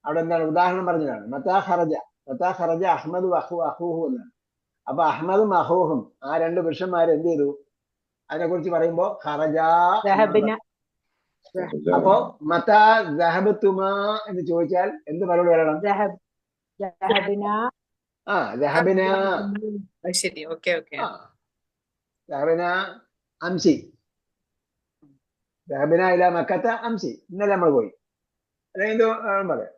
അവിടെ എന്താണ് ഉദാഹരണം പറഞ്ഞതാണ്. മതാ ഖറജ അഹ്മദു അഖൂഹു എന്നാണ്. അപ്പൊ അഹ്മദും അഖൂഹും ആ രണ്ട് പുരുഷന്മാർ എന്ത് ചെയ്തു, അതിനെ കുറിച്ച് പറയുമ്പോ ഖറജ. അപ്പോ മതാ ദഹബതുമാ എന്ന് ചോദിച്ചാൽ എന്ത് മറുപടി പറയണം? ദഹബന. ശരി, ഓക്കെ. ദഹബന അംസി. ദഹബന ഇലാ മക്കത്ത അംസി. ഇന്നലെ നമ്മൾ പോയി. അല്ലെങ്കിൽ പറയാം.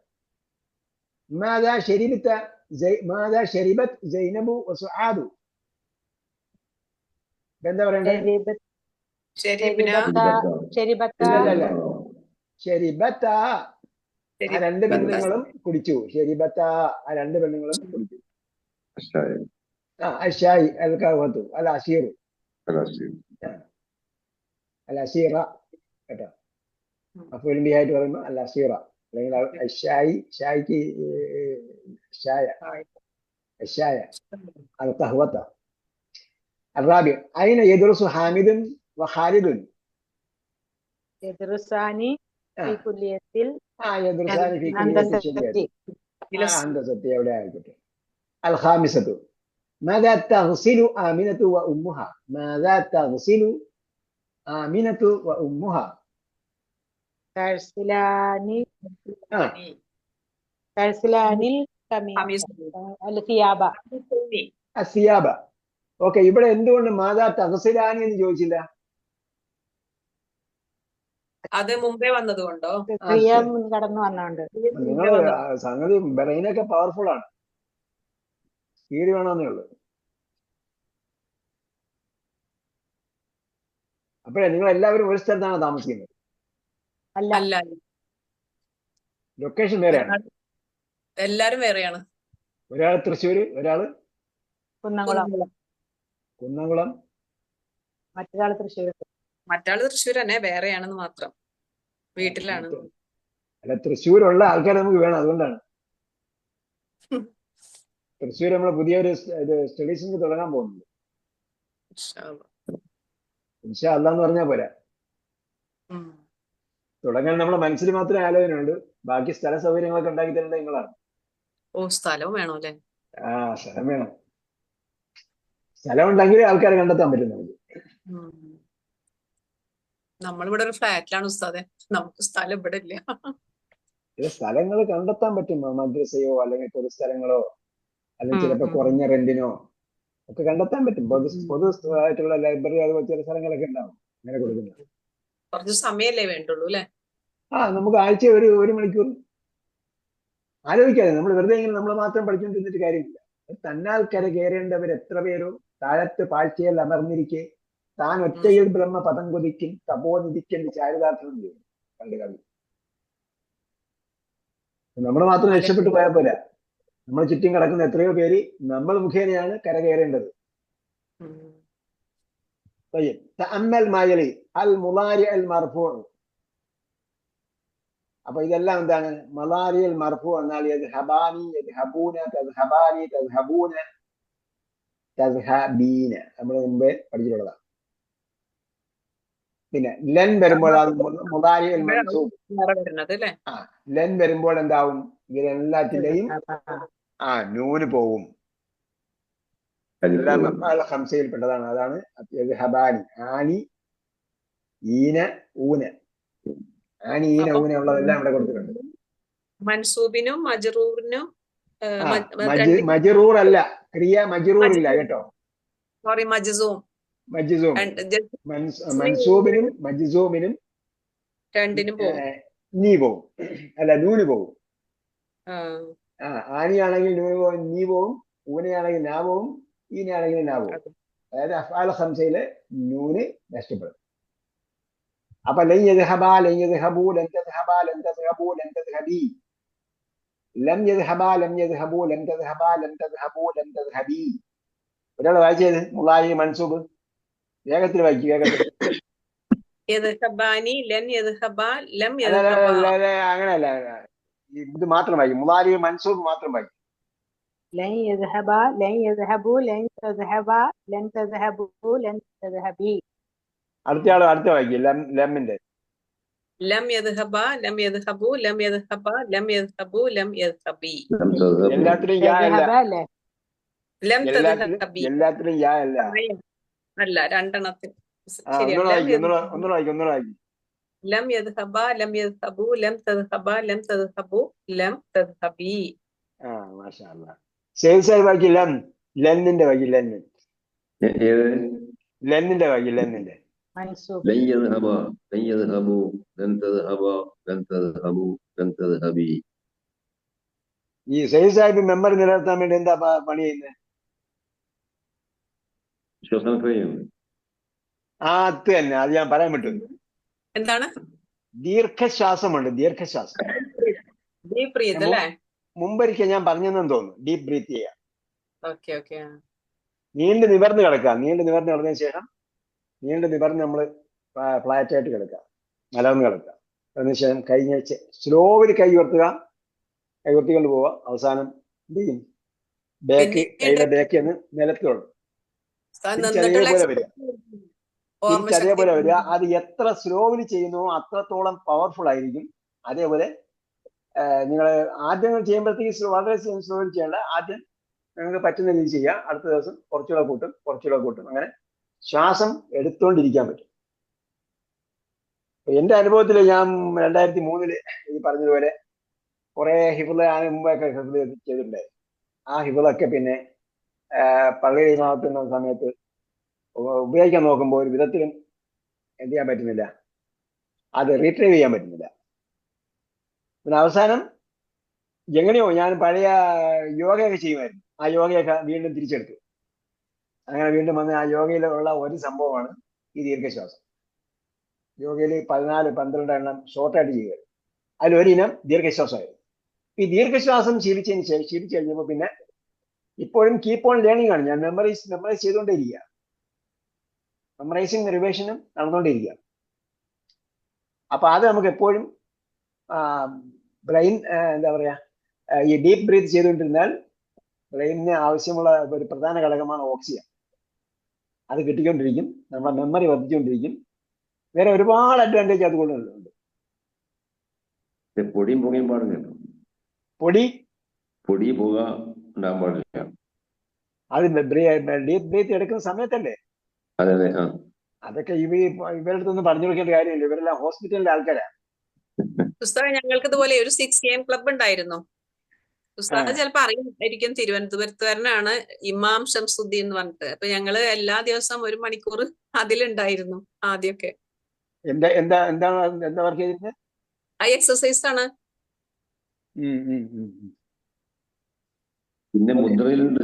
മാദാ ശരിബത് സൈനബു വസുആദു. എന്താ പറയണ്ടത്? ശരിബത്ത. ആ രണ്ട് പെണ്ണുങ്ങളും കുടിച്ചു. ശരിബത്ത, ആ രണ്ട് പെണ്ണുങ്ങളും കുടിച്ചു. അഷായി അൽ കഹ്വത്തു അൽ അസീറു അൽ അസീറ കേട്ടോ. അപ്പോൾ ആയിട്ട് പറയുമ്പോൾ അൽ അസീറ അല്ലെങ്കിൽ ഷായിക്ക് ഷായ അൽ കഹ്വത്ത. الرابع أين يدرس حامد وخالد؟ يدرسان في كلية يدرسان في كلية الهندسة. എവിടെ ആയിക്കോട്ടെ. الخامسة ماذا تغسل آمنة وأمها؟ ماذا تغسل آمنة وأمها؟ تغسلان الثياب. ഓക്കെ, ഇവിടെ എന്തുകൊണ്ട് മാതാ തഗ്സിലാനി എന്ന് ചോദിച്ചില്ല? അത് മുമ്പേ വന്നതുകൊണ്ടോ? നിങ്ങൾ സംഗതി ബ്രെയിനൊക്കെ പവർഫുൾ ആണ്, സ്പീഡ് വേണമെന്നേ ഉള്ളൂ. അപ്പോഴേ നിങ്ങൾ എല്ലാവരും ഒരു സ്ഥലത്താണ് താമസിക്കുന്നത്? അല്ല, ലൊക്കേഷൻ വേറെയാണ്. എല്ലാരും വേറെയാണ്. ഒരാൾ തൃശ്ശൂര്, ഒരാള് കുന്നംകുളം, മറ്റാള് തൃശ്ശൂർ തന്നെ, വേറെയാണെന്ന് മാത്രം. വീട്ടിലാണ്. അല്ല, തൃശ്ശൂരുള്ള ആൾക്കാരെ നമുക്ക് വേണം, അതുകൊണ്ടാണ്. തൃശ്ശൂർ നമ്മൾ പുതിയൊരു സ്റ്റഡി സെന്റർ തുടങ്ങാൻ പോകുന്നുണ്ട്. ഇൻഷാ അല്ലാഹ് എന്ന് പറഞ്ഞാൽ പോരാ. തുടങ്ങാൻ നമ്മുടെ മനസ്സിൽ മാത്രമേ ആലോചനയുണ്ട്, ബാക്കി സ്ഥല സൗകര്യങ്ങളൊക്കെ ഉണ്ടാക്കി തരേണ്ടത് നിങ്ങളാണ്. സ്ഥലവും വേണോ അല്ലേ? സ്ഥലം വേണം. സ്ഥലം ഉണ്ടെങ്കിൽ ആൾക്കാരെ കണ്ടെത്താൻ പറ്റും നമുക്ക്. നമ്മളിവിടെ ഒരു ഫ്ലാറ്റിലാണ് ഉസ്താദെ, നമുക്ക് സ്ഥലം ഇവിടെ ഇല്ല. സ്ഥലങ്ങൾ കണ്ടെത്താൻ പറ്റും. മദ്രസയോ അല്ലെങ്കിൽ പൊതു സ്ഥലങ്ങളോ അല്ലെങ്കിൽ ചിലപ്പോൾ കുറഞ്ഞ റെന്റിനോ ഒക്കെ കണ്ടെത്താൻ പറ്റും. പൊതു ആയിട്ടുള്ള ലൈബ്രറി, അതുപോലെ ചില സ്ഥലങ്ങളൊക്കെ ഉണ്ടാവും. അങ്ങനെ കൊടുക്കുന്നത്. കുറച്ച് സമയമല്ലേ വേണ്ടുള്ളൂ അല്ലെ? നമുക്ക് ആഴ്ച ഒരു മണിക്കൂർ ആലോചിക്കാതെ നമ്മൾ വെറുതെ ഇങ്ങനെ നമ്മൾ മാത്രം പഠിച്ചുകൊണ്ടിരുന്നിട്ട് കാര്യമില്ല. തന്നാൽ കര കയറേണ്ടവർ എത്ര പേരോ താഴത്ത് പാഴ്ചയിൽ അമർന്നിരിക്കെ താൻ ഒറ്റയിൽ ബ്രഹ്മ പദം കൊതിക്കും തപോനിധിക്കൽ ചാരിതാർത്ഥം ചെയ്യും കണ്ടു കവി. നമ്മൾ മാത്രം രക്ഷപ്പെട്ടു പോയാൽ പോരാ, നമ്മൾ ചുറ്റും കിടക്കുന്ന എത്രയോ പേര് നമ്മൾ മുഖേനയാണ് കര കയറേണ്ടത്. അപ്പൊ ഇതെല്ലാം എന്താണ്? മലാരിയൽ മർഫു എന്നാൽ യദ്ഹബാനി യദ്ഹബൂന തദ്ഹബാനി തദ്ഹബൂന തദ്ഹബീന നമ്മൾ മുമ്പേ പഠിച്ചിട്ടുള്ളതാണ്. പിന്നെ ലൻ വരുമ്പോൾ മുലാരിയൽ മൻസൂബ്. ലൻ വരുമ്പോൾ എന്താവും? ഇതിലെല്ലാത്തിന്റെയും നൂന് പോവും. എല്ലാം ഹംസയിൽപ്പെട്ടതാണ്. അതാണ് യദ്ഹബാനി. ആനി ഈന ഊന. ആനി ഈന ഊന ഉള്ളതെല്ലാം ഇവിടെ കൊടുത്തിട്ടുണ്ട്. മൻസൂബിനും മജ്റൂറിനും മജ്റൂർ അല്ല, ക്രിയ മജ്റൂർ ഇല്ല കേട്ടോ. സോറി, മജ്സൂം. മൻസൂബിനും മജ്സൂമിനും രണ്ടിനും പോവും. നീ പോവും, അല്ല നൂന് പോവും. ആനിയാണെങ്കിൽ നൂന് പോവും, നീ പോവും. ഊനയാണെങ്കിൽ നാ പോവും, ഈനയാണെങ്കിൽ നാ പോവും. അതായത് അഫ്ആൽ ഹംസയിലെ നൂന് നഷ്ടപ്പെടും. അപ്പൊ ലൻ യദ്ഹബാ ലൻ യദ്ഹബൂ ലൻ തദ്ഹബാ ലൻ തദ്ഹബൂ ലൻ തദ്ഹബീ. ലം യദ്ഹബാ ലം യദ്ഹബൂ ലം തദ്ഹബാ ലം തദ്ഹബൂ ലം തദ്ഹബീ. ഒരാൾ വായിച്ചത് മുളാരി മൻസൂബ് വേഗത്തിൽ വായിക്കും, വേഗത്തിൽ. അങ്ങനെയല്ല, ഇത് മാത്രം വായിക്കും. മുളാരി മൻസൂബ് മാത്രം വായിക്കും. ലൻ യദ്ഹബാ ലൻ യദ്ഹബൂ ലൻ തദ്ഹബാ ലൻ തദ്ഹബൂ ലൻ തദ്ഹബീ. അടുത്ത വായിക്കും ലമ്മിന്റെ. ലം യദ്ഹബാ ലം യദ്ഹബൂ ലം യദ്ഹബാ ലം യദ്ഹബൂ ലം യദ്ഹബീ. എല്ലാത്തിലും യാ അല്ല, ലം തദ്ഹബീ എല്ലാത്തിലും യാ അല്ല. അല്ല, രണ്ടെണ്ണത്തിൽ ഒന്നുകൂടെ വായിക്കും. ലം യദ്ഹബാ ലം യദ്ഹബൂ ലം തദ്ഹബാ ലം തദ്ഹബൂ ലം തദ്ഹബീ. മാഷാ അല്ലാഹ്. സേവ് വായിക്കും. ലന്നിന്റെ വായിക്കും. ലന്നിന്റെ വായിക്കും. ലന്നിന്റെ ലൻ യദ്ഹബാ ലൻ യദ്ഹബൂ ലൻ തദ്ഹബാ ലൻ തദ്ഹബൂ ലൻ തദ്ഹബീ. ഈ സയ്യിദ് സാഹിബ് മെമ്മറി നിലനിർത്താൻ വേണ്ടി എന്താ പണി ചെയ്യുന്നത്? ശ്വസനക്രിയ. അത് തന്നെ, അത് ഞാൻ പറയാൻ വിട്ടു. എന്താണ്? ദീർഘശ്വാസമുണ്ട്, ദീർഘശ്വാസം. മുമ്പൊരിക്കൽ ഞാൻ പറഞ്ഞെന്നു തോന്നുന്നു. ഡീപ് ബ്രീത്ത് ചെയ്യുക. നീണ്ടു നിവർന്ന് കിടക്കുക. നീണ്ടു നിവർന്ന് കിടന്നതിന് ശേഷം നീണ്ടു നിവർന്ന് നമ്മൾ ഫ്ലാറ്റ് ആയിട്ട് കിടക്കുക, മലർന്ന് കിടക്കുക. അതിനുശേഷം കഴിഞ്ഞ സ്ലോവിൽ കൈ ഉയർത്തിക്കൊണ്ട് പോവുക. അവസാനം എന്ത് ചെയ്യും? കൈയുടെ ബാക്ക് എന്ന് നിലത്തോളം തിരിച്ചതേപോലെ വരിക. അത് എത്ര സ്ലോവിൽ ചെയ്യുന്നുവോ അത്രത്തോളം പവർഫുൾ ആയിരിക്കും. അതേപോലെ നിങ്ങൾ ആദ്യം ചെയ്യുമ്പോഴത്തേക്ക് വളരെ സ്ലോവിൽ ചെയ്യേണ്ട. ആദ്യം നിങ്ങൾക്ക് പറ്റുന്ന രീതി ചെയ്യുക. അടുത്ത ദിവസം കുറച്ചുകൂടെ കൂട്ടും. അങ്ങനെ ശ്വാസം എടുത്തുകൊണ്ടിരിക്കാൻ പറ്റും. എന്റെ അനുഭവത്തിൽ ഞാൻ 2003 ഈ പറഞ്ഞതുപോലെ കുറെ ഹിഫ്ള് മുമ്പൊക്കെ ഹിഫ്ള് ചെയ്തിട്ടുണ്ടായി. ആ ഹിഫ്ളൊക്കെ പിന്നെ പള്ളി ഇമാമത്തുന്ന സമയത്ത് ഉപയോഗിക്കാൻ നോക്കുമ്പോൾ ഒരു വിധത്തിലും എന്ത് ചെയ്യാൻ പറ്റുന്നില്ല, അത് റീട്രൈവ് ചെയ്യാൻ പറ്റുന്നില്ല. പിന്നെ അവസാനം എങ്ങനെയോ ഞാൻ പഴയ യോഗയൊക്കെ ചെയ്യുമായിരുന്നു. ആ യോഗയൊക്കെ വീണ്ടും തിരിച്ചെടുത്തു. അങ്ങനെ വീണ്ടും വന്ന് ആ യോഗയിലുള്ള ഒരു സംഭവമാണ് ഈ ദീർഘശ്വാസം. യോഗയിൽ 14-12 എണ്ണം ഷോർട്ടായിട്ട് ചെയ്യുക. അതിലൊരിനം ദീർഘശ്വാസമായിരുന്നു. ഈ ദീർഘശ്വാസം ശീലിച്ചു കഴിഞ്ഞപ്പോൾ പിന്നെ ഇപ്പോഴും കീപ്പ് ഓൺ ലേണിംഗ് ആണ്. ഞാൻ മെമ്മറൈസ് ചെയ്തുകൊണ്ടേയിരിക്കുക. മെമ്മറൈസിങ് റിവേഷനും നടന്നുകൊണ്ടിരിക്കുക. അപ്പൊ അത് നമുക്ക് എപ്പോഴും ബ്രെയിൻ എന്താ പറയാ, ഈ ഡീപ്പ് ബ്രീത്ത് ചെയ്തുകൊണ്ടിരുന്നാൽ ബ്രെയിനിന് ആവശ്യമുള്ള ഒരു പ്രധാന ഘടകമാണ് ഓക്സിജൻ. അത് കിട്ടിക്കൊണ്ടിരിക്കും. നമ്മുടെ മെമ്മറി വർദ്ധിച്ചുകൊണ്ടിരിക്കും. വേറെ ഒരുപാട് അഡ്വാൻറ്റേജ് അതുകൊണ്ടുണ്ട്. പൊടിയും പുകയും പാടില്ല. പൊടി പുക ഉണ്ടാകാൻ പാടില്ല. അത് ഡീപ്പ് ബ്രീത്ത് എടുക്കുന്ന സമയത്തല്ലേ. അതെ. അതൊക്കെ ഇവരുടെ അടുത്തൊന്നും പറഞ്ഞു കൊടുക്കേണ്ട കാര്യമില്ല. ഇവരെല്ലാം ഹോസ്പിറ്റലിലെ ആൾക്കാരാ. ഞങ്ങൾക്ക് ഇതുപോലെ ഒരു 6 AM ക്ലബ് ഉണ്ടായിരുന്നു. ഉസ്താദ് ചിലപ്പോ അറിയായിരിക്കും, തിരുവനന്തപുരത്തുകാരനാണ് ഇമാം ഷംസുദ്ദീൻ എന്ന് പറഞ്ഞിട്ട്. അപ്പൊ ഞങ്ങള് എല്ലാ ദിവസവും 1 മണിക്കൂർ അതിലുണ്ടായിരുന്നു ആദ്യമൊക്കെ. എന്താ എന്താ എന്താണ് എന്താ വർക്ക് ചെയ്തിരുന്നത്? ആ എക്സസൈസ് ആണ്. പിന്നെ Okay. മുദ്രയിലുണ്ട്.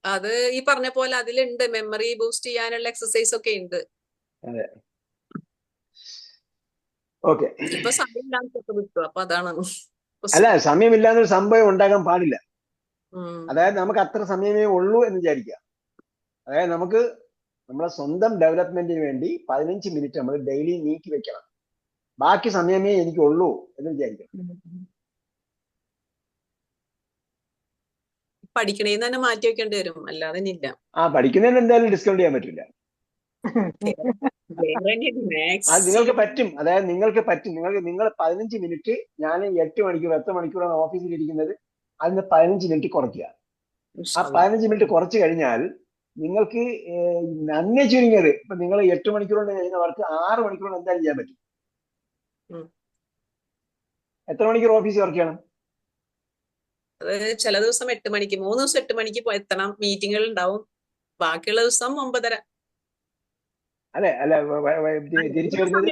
അത് ഈ പറഞ്ഞ പോലെ അതിലുണ്ട്, മെമ്മറി ബൂസ്റ്റ് ചെയ്യാനുള്ള എക്സസൈസ് ഒക്കെ ഉണ്ട്. അതെ, ഓക്കെ. ഇപ്പൊ സമയമില്ലാത്തൊക്കെ വിട്ടു, അപ്പൊ അതാണ് അല്ല, സമയമില്ലാതൊരു സംഭവം ഉണ്ടാകാൻ പാടില്ല. ഉം. അതായത് നമുക്ക് അത്ര സമയമേ ഉള്ളൂ എന്ന് വിചാരിക്കുക. അതായത് നമുക്ക് നമ്മളെ സ്വന്തം ഡെവലപ്മെന്റിന് വേണ്ടി 15 മിനിറ്റ് നമ്മൾ ഡെയിലി നീക്കി വെക്കണം. ബാക്കി സമയമേ എനിക്ക് ഉള്ളൂ എന്ന് വിചാരിക്കണം. പഠിക്കണേന്ന് തന്നെ മാറ്റി വെക്കേണ്ടി വരും, അല്ലാതെ ഇല്ല. പഠിക്കുന്നതിന് എന്തായാലും ഡിസ്കൗണ്ട് ചെയ്യാൻ പറ്റില്ല. അത് നിങ്ങൾക്ക് പറ്റും. അതായത് നിങ്ങൾക്ക് പറ്റും. നിങ്ങൾ 15 മിനിറ്റ്, ഞാൻ 8 മണിക്കൂർ 10 മണിക്കൂറാണ് ഓഫീസിൽ ഇരിക്കുന്നത്, അതിന് 15 മിനിറ്റ് കുറയ്ക്കുക. ആ 15 മിനിറ്റ് കുറച്ച് കഴിഞ്ഞാൽ നിങ്ങൾക്ക് നന്നെ ചുരുങ്ങിയത് ഇപ്പൊ നിങ്ങൾ 8 മണിക്കൂർ കൊണ്ട് ചെയ്യുന്ന വർക്ക് 6 മണിക്കൂർ കൊണ്ട് എന്തായാലും ചെയ്യാൻ പറ്റും. എത്ര മണിക്കൂർ ഓഫീസിൽ വർക്ക് ചെയ്യണം? അത് ചില ദിവസം 8 മണിക്ക്, 3 ദിവസം 8 മണിക്ക് എത്തണം, മീറ്റിങ്ങുകൾ ഉണ്ടാവും. ബാക്കിയുള്ള ദിവസം 9:30. അല്ലെ അല്ല തിരിച്ചു വരുന്നത്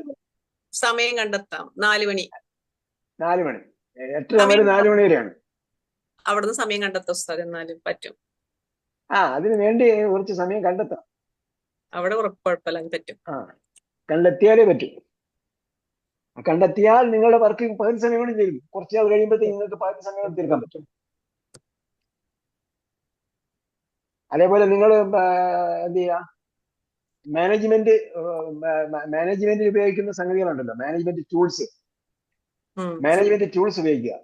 സമയം കണ്ടെത്താം. 4 മണി 8 മുതൽ 4 മണി വരെയാണ്. അവിടുന്ന് സമയം കണ്ടെത്താം ഉസ്താദ്, എന്നാലും പറ്റും. അതിന് വേണ്ടി കുറച്ച് സമയം കണ്ടെത്താം. അവിടെ കുഴപ്പമില്ല, പറ്റും. കണ്ടെത്തിയാലേ പറ്റും. കണ്ടെത്തിയാൽ നിങ്ങളുടെ വർക്ക് പകുതി സമയം കൊണ്ട് ചെയ്യും. കുറച്ച് നാൾ കഴിയുമ്പോഴത്തേക്ക് നിങ്ങൾക്ക് പകുതി സമയം കൊണ്ട് തീർക്കാൻ പറ്റും. അതേപോലെ നിങ്ങൾ എന്ത് ചെയ്യുക, മാനേജ്മെന്റിൽ ഉപയോഗിക്കുന്ന സംഗതികളുണ്ടല്ലോ, മാനേജ്മെന്റ് ടൂൾസ് ഉപയോഗിക്കുക.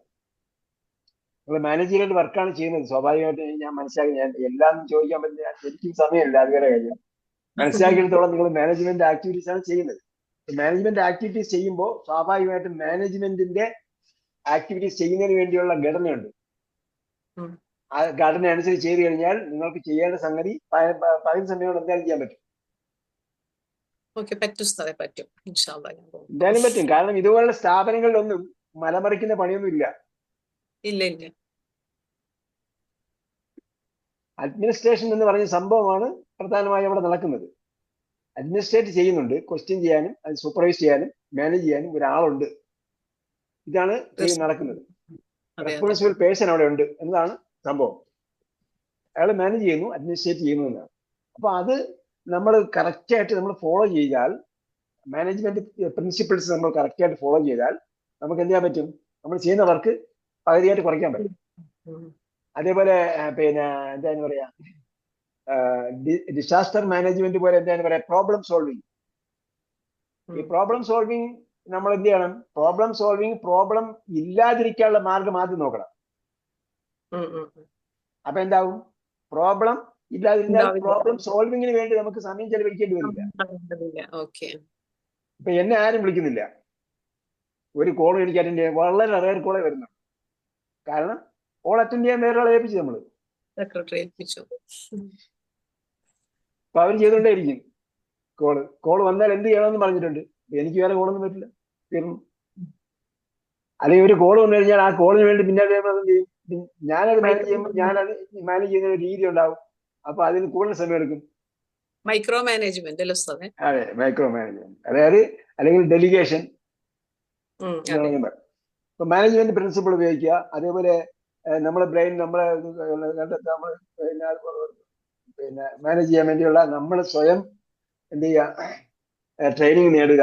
നിങ്ങൾ മാനേജീരിയൽ വർക്കാണ് ചെയ്യുന്നത്, സ്വാഭാവികമായിട്ട് ഞാൻ മനസ്സിലാക്കി. ഞാൻ എല്ലാം ചോദിക്കാൻ പറ്റില്ല, എനിക്കും സമയമില്ല അതുവരെ കഴിഞ്ഞു. മനസ്സിലാക്കിയെടുത്തോളം നിങ്ങൾ മാനേജ്മെന്റ് ആക്ടിവിറ്റീസ് ആണ് ചെയ്യുന്നത്. മാനേജ്മെന്റ് ആക്ടിവിറ്റീസ് ചെയ്യുമ്പോൾ സ്വാഭാവികമായിട്ടും മാനേജ്മെന്റിന്റെ ആക്ടിവിറ്റീസ് ചെയ്യുന്നതിന് വേണ്ടിയുള്ള ഘടനയുണ്ട്. ആ ഘടന അനുസരിച്ച് ചെയ്ത് കഴിഞ്ഞാൽ നിങ്ങൾക്ക് ചെയ്യേണ്ട സംഗതി പകുതി സമയം കൊണ്ട് എന്തായാലും ചെയ്യാൻ പറ്റും. എന്തായാലും പറ്റും. കാരണം ഇതുപോലുള്ള സ്ഥാപനങ്ങളിലൊന്നും മലമറിക്കുന്ന പണിയൊന്നും ഇല്ല. അഡ്മിനിസ്ട്രേഷൻ എന്ന് പറഞ്ഞ സംഭവമാണ് പ്രധാനമായും അവിടെ നടക്കുന്നത്. അഡ്മിനിസ്ട്രേറ്റ് ചെയ്യുന്നുണ്ട്, ക്വസ്റ്റ്യൻ ചെയ്യാനും അത് സൂപ്പർവൈസ് ചെയ്യാനും മാനേജ് ചെയ്യാനും ഒരാളുണ്ട്. ഇതാണ് നടക്കുന്നത്. റെസ്പോൺസിബിൾ പേഴ്സൺ അവിടെ ഉണ്ട് എന്നതാണ് സംഭവം. അയാൾ മാനേജ് ചെയ്യുന്നു, അഡ്മിനിസ്ട്രേറ്റ് ചെയ്യുന്നു എന്നാണ്. അപ്പൊ അത് നമ്മൾ കറക്റ്റായിട്ട് നമ്മൾ ഫോളോ ചെയ്താൽ, മാനേജ്മെന്റ് പ്രിൻസിപ്പിൾസ് നമ്മൾ കറക്റ്റായിട്ട് ഫോളോ ചെയ്താൽ നമുക്ക് എന്ത് ചെയ്യാൻ പറ്റും? നമ്മൾ ചെയ്യുന്ന വർക്ക് പകുതിയായിട്ട് കുറയ്ക്കാൻ പറ്റും. അതേപോലെ എന്താണ് പറയാ, ഡിസാസ്റ്റർ മാനേജ്മെന്റ് പോലെ എന്താണ് പറയാ, പ്രോബ്ലം സോൾവിങ്. ഈ പ്രോബ്ലം സോൾവിങ് നമ്മൾ എന്ത് ചെയ്യണം? പ്രോബ്ലം ഇല്ലാതിരിക്കാനുള്ള മാർഗം ആദ്യം നോക്കണം. അപ്പൊ എന്താവും? പ്രോബ്ലം ഇല്ലാതിരുന്നാൽ പ്രോബ്ലം സോൾവിങ്ങിന് വേണ്ടി നമുക്ക് സമയം ചെലവഴിക്കേണ്ടി വരില്ല. ഇപ്പൊ എന്നെ ആരും വിളിക്കുന്നില്ല, ഒരു കോൾ എനിക്ക് അറ്റൻഡ് ചെയ്യാൻ വളരെ റെയർ കോളേ വരുന്നു. കാരണം കോൾ അറ്റൻഡ് ചെയ്യാൻ വേറെ ആളെ ഏൽപ്പിച്ചു നമ്മള്. അപ്പൊ അവർ ചെയ്തോണ്ടേയിരിക്കും. കോള് വന്നാൽ എന്ത് ചെയ്യണമെന്ന് പറഞ്ഞിട്ടുണ്ട്. എനിക്ക് വേറെ കോളൊന്നും പറ്റില്ല, തീർന്നു. അല്ലെങ്കിൽ ഒരു കോള് വന്നു കഴിഞ്ഞാൽ ആ കോളിന് വേണ്ടി പിന്നെ ഞാനത് മാനേജ് ചെയ്യുമ്പോൾ ഞാനത് മാനേജ് ചെയ്യുന്ന ഒരു രീതി ഉണ്ടാവും. അപ്പൊ അതിന് കൂടുതൽ സമയം എടുക്കും. Micro management. അതെ, മൈക്രോ മാനേജ്മെന്റ്. അതായത് അല്ലെങ്കിൽ ഡെലിഗേഷൻ. ഇപ്പൊ മാനേജ്മെന്റ് പ്രിൻസിപ്പിൾ ഉപയോഗിക്കുക. അതേപോലെ നമ്മളെ ബ്രെയിൻ നമ്മളെ മാനേജ് ചെയ്യാൻ വേണ്ടിയുള്ള നമ്മൾ സ്വയം എന്ത് ചെയ്യുക, ട്രെയിനിങ് നേടുക,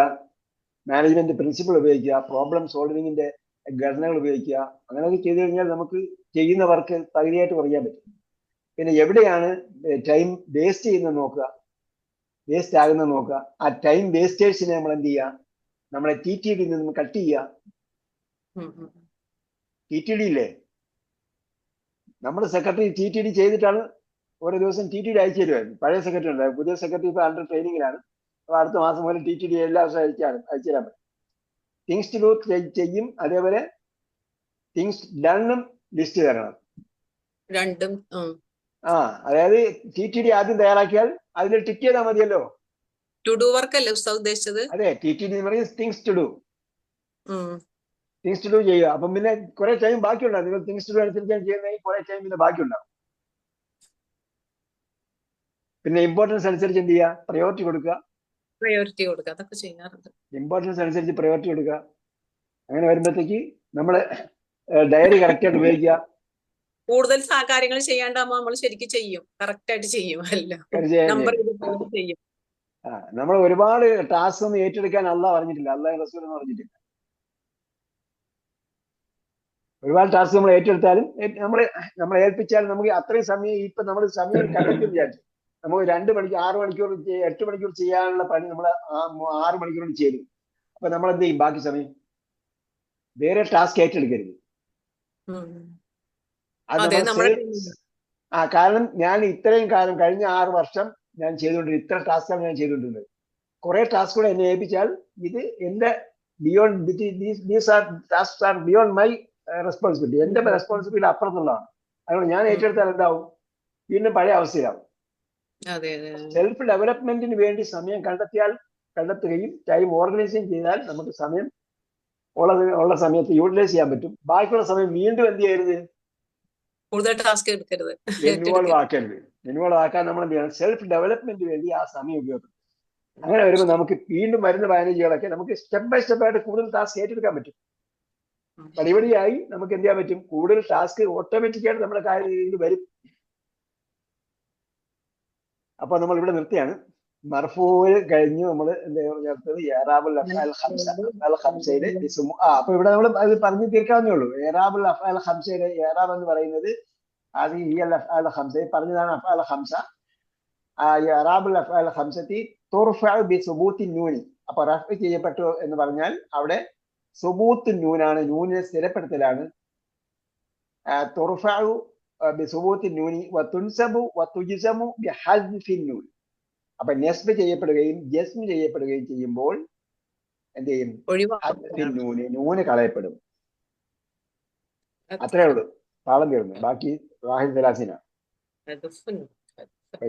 മാനേജ്മെന്റ് പ്രിൻസിപ്പിൾ ഉപയോഗിക്കുക, പ്രോബ്ലം സോൾവിങ്ങിന്റെ ഘടനകൾ ഉപയോഗിക്കുക. അങ്ങനെയൊക്കെ ചെയ്തു കഴിഞ്ഞാൽ നമുക്ക് ചെയ്യുന്ന വർക്ക് പകുതിയായിട്ട് കുറയ്ക്കാൻ പറ്റും. പിന്നെ എവിടെയാണ് ടൈം വേസ്റ്റ് ചെയ്യുന്നത് നോക്കുക, വേസ്റ്റ് ആകുന്നത് നോക്കുക. ആ ടൈം വേസ്റ്റേഴ്സിനെ നമ്മൾ എന്ത് ചെയ്യുക, നമ്മളെ TTD നിന്ന് കട്ട് ചെയ്യുക. TTD ഇല്ലേ, നമ്മുടെ സെക്രട്ടറി TTD ചെയ്തിട്ടാണ് ഓരോ ദിവസം TTD അയച്ചു തരുമായിരുന്നു. പഴയ സെക്രട്ടറി ഉണ്ടായിരുന്നു, പുതിയ സെക്രട്ടറി ഇപ്പൊ അണ്ടർ ട്രെയിനിങ്ങിലാണ്. അപ്പൊ അടുത്ത മാസം മുതൽ TTD എല്ലാ ദിവസവും അയച്ചു തരാൻ പറ്റും. തിങ്സ് ടു ഡു ചെയ്യും. അതേപോലെ തിങ്സ് ഡണ്ണും ലിസ്റ്റ് തരണം. രണ്ടും. അതായത് TTD ആദ്യം തയ്യാറാക്കിയാൽ അതിൽ ടിക്ക് ചെയ്താൽ മതിയല്ലോ. ടു ഡു വർക്ക് അല്ലേ ഉസ്താദ് ഉദ്ദേശിച്ചത്? അതെ, TTD എന്ന് പറയുന്നത് things to do. Things to do ചെയ്യുക. അപ്പം പിന്നെ കുറെ ടൈം ബാക്കിയുണ്ടാവും. നിങ്ങൾ തിങ്സ് ടു ഡു അനുസരിച്ചാണ് ചെയ്യുന്നതെങ്കിൽ കുറെ ടൈം പിന്നെ ബാക്കിയുണ്ടാവും. പിന്നെ ഇമ്പോർട്ടൻസ് അനുസരിച്ച് എന്ത് ചെയ്യുക? പ്രയോറിറ്റി കൊടുക്കുക. അതൊക്കെ ചെയ്യാറുണ്ട്. ഇമ്പോർട്ടൻസ് അനുസരിച്ച് പ്രയോറിറ്റി കൊടുക്കുക. അങ്ങനെ വരുമ്പോഴത്തേക്ക് നമ്മള് ഡയറി കറക്റ്റായിട്ട് ഉപയോഗിക്കുക. കൂടുതൽ കാര്യങ്ങൾ ചെയ്യാണ്ടാകുമ്പോൾ നമ്മൾ ശരിക്കും ചെയ്യും, കറക്റ്റ് ആയിട്ട് ചെയ്യും. അല്ല, നമ്പർ ചെയ്യും. നമ്മൾ ഒരുപാട് ടാസ്ക് ഒന്നും ഏറ്റെടുക്കാൻ അള്ളാഹ് പറഞ്ഞിട്ടില്ല, അള്ളാഹ് റസൂൽ എന്ന് പറഞ്ഞിട്ടില്ല. ഒരുപാട് ടാസ്ക് നമ്മൾ ഏറ്റെടുത്താലും നമ്മൾ ഏൽപ്പിച്ചാൽ നമുക്ക് അത്രയും സമയം, ഇപ്പൊ നമ്മൾ സമയം കണ്ടെത്തി വിചാരിച്ചു നമുക്ക് 2 മണിക്കൂർ 6 മണിക്കൂർ 8 മണിക്കൂർ ചെയ്യാനുള്ള പണി നമ്മൾ 6 മണിക്കൂർ കൊണ്ട് ചെയ്തു. അപ്പൊ നമ്മൾ എന്ത് ചെയ്യും? ബാക്കി സമയം വേറെ ടാസ്ക് ഏറ്റെടുക്കരുത്. കാരണം ഞാൻ ഇത്രയും കാലം കഴിഞ്ഞ 6 വർഷം ഞാൻ ചെയ്തുകൊണ്ടിരുന്നത്, ഇത്ര ടാസ്കാണ് ഞാൻ ചെയ്തുകൊണ്ടിരുന്നത്. കുറെ ടാസ്ക് കൂടെ എന്നെ ഏൽപ്പിച്ചാൽ ഇത് എന്റെ ബിയോണ്ട് മൈ റെസ്പോൺസിബിലിറ്റി, എന്റെ റെസ്പോൺസിബിലിറ്റി അപ്പുറത്തുള്ളതാണ്. അതുകൊണ്ട് ഞാൻ ഏറ്റെടുത്താൽ എന്താവും? വീണ്ടും പഴയ അവസ്ഥയിലാവും. സെൽഫ് ഡെവലപ്മെന്റിന് വേണ്ടി സമയം കണ്ടെത്തുകയും ടൈം ഓർഗനൈസിങ് ചെയ്താൽ നമുക്ക് സമയം ഉള്ള സമയത്ത് യൂട്ടിലൈസ് ചെയ്യാൻ പറ്റും. ബാക്കിയുള്ള സമയം വീണ്ടും എന്ത് ചെയ്യരുത്? കൂടുതൽ ടാസ്ക് എടുക്കരുത്, ഇൻവോൾവ് ആക്കരുത്. ഇൻവോൾവ് ആക്കാൻ നമ്മൾ എന്ത് ചെയ്യണം? സെൽഫ് ഡെവലപ്മെന്റിന് വേണ്ടി ആ സമയം ഉപയോഗപ്പെടുത്തും. അങ്ങനെ വരുമ്പോൾ നമുക്ക് വീണ്ടും വരുന്ന 15 ഇയറൊക്കെ നമുക്ക് സ്റ്റെപ്പ് ബൈ സ്റ്റെപ്പ് ആയിട്ട് കൂടുതൽ ടാസ്ക് ഏറ്റെടുക്കാൻ പറ്റും. പടിപടിയായി നമുക്ക് എന്ത് ചെയ്യാൻ പറ്റും? കൂടുതൽ ടാസ്ക് ഓട്ടോമാറ്റിക്കായിട്ട് നമ്മുടെ കാര്യത്തിൽ വരും. അപ്പൊ നമ്മൾ ഇവിടെ നിർത്തിയാണ്. മർഫൂൽ കഴിഞ്ഞു. നമ്മൾ എന്താ ചേർത്തത്? ഇഅ്റാബുൽ അഫ്ആൽ ഖംസ. അഫ്ആൽ ഖംസയിലെ അപ്പൊ ഇവിടെ നമ്മൾ അത് പറഞ്ഞു തീർക്കാവുന്നേ ഉള്ളൂ. ഇഅ്റാബുൽ അഫ്ആൽ ഖംസയിലെ ഇഅ്റാബ് എന്ന് പറയുന്നത് ആദ്യം ഹിയൽ അഫ്ആൽ ഖംസ പറഞ്ഞതാണ്. അഫ്ആൽ ഖംസ ഇഅ്റാബുൽ അഫ്ആൽ ഖംസതി തുർഫഉ ബിസുബൂത്തി നൂനി. അപ്പൊ റഫ്അ് ചെയ്യപ്പെട്ടു എന്ന് പറഞ്ഞാൽ അവിടെ സുബൂത്ത് നൂനാണ്, നൂനിനെ സ്ഥിരപ്പെടുത്തലാണ്. തുർഫഉ ബിസുബൂത്തി നൂനി വതുൻസബു വതുജ്സമു ബിഹദ്ഫി നൂൻ. അപ്പൊ നെസ്ബ് ചെയ്യപ്പെടുകയും ജസ്മ് ചെയ്യപ്പെടുകയും ചെയ്യുമ്പോൾ എന്ത് ചെയ്യും? നൂന് കളയപ്പെടും. അത്രേ ഉള്ളൂ. താളം തീർന്നു. ബാക്കി വാഹിദ് സലാസിനാണ്.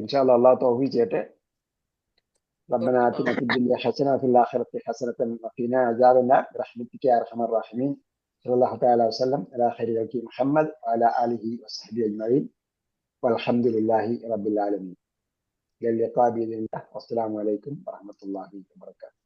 ഇൻഷാ അല്ലാഹ് അല്ലാഹു തൗഫീഖ് ചെയ്യട്ടെ. ربنا آتنا في الدنيا حسنة وفي الآخرة حسنة وقنا عذاب النار برحمتك يا أرحم الراحمين. صلى الله تعالى وسلم على خير خلق محمد وعلى آله وصحبه أجمعين والحمد لله رب العالمين. إلى اللقاء بإذن الله والسلام عليكم ورحمة الله وبركاته.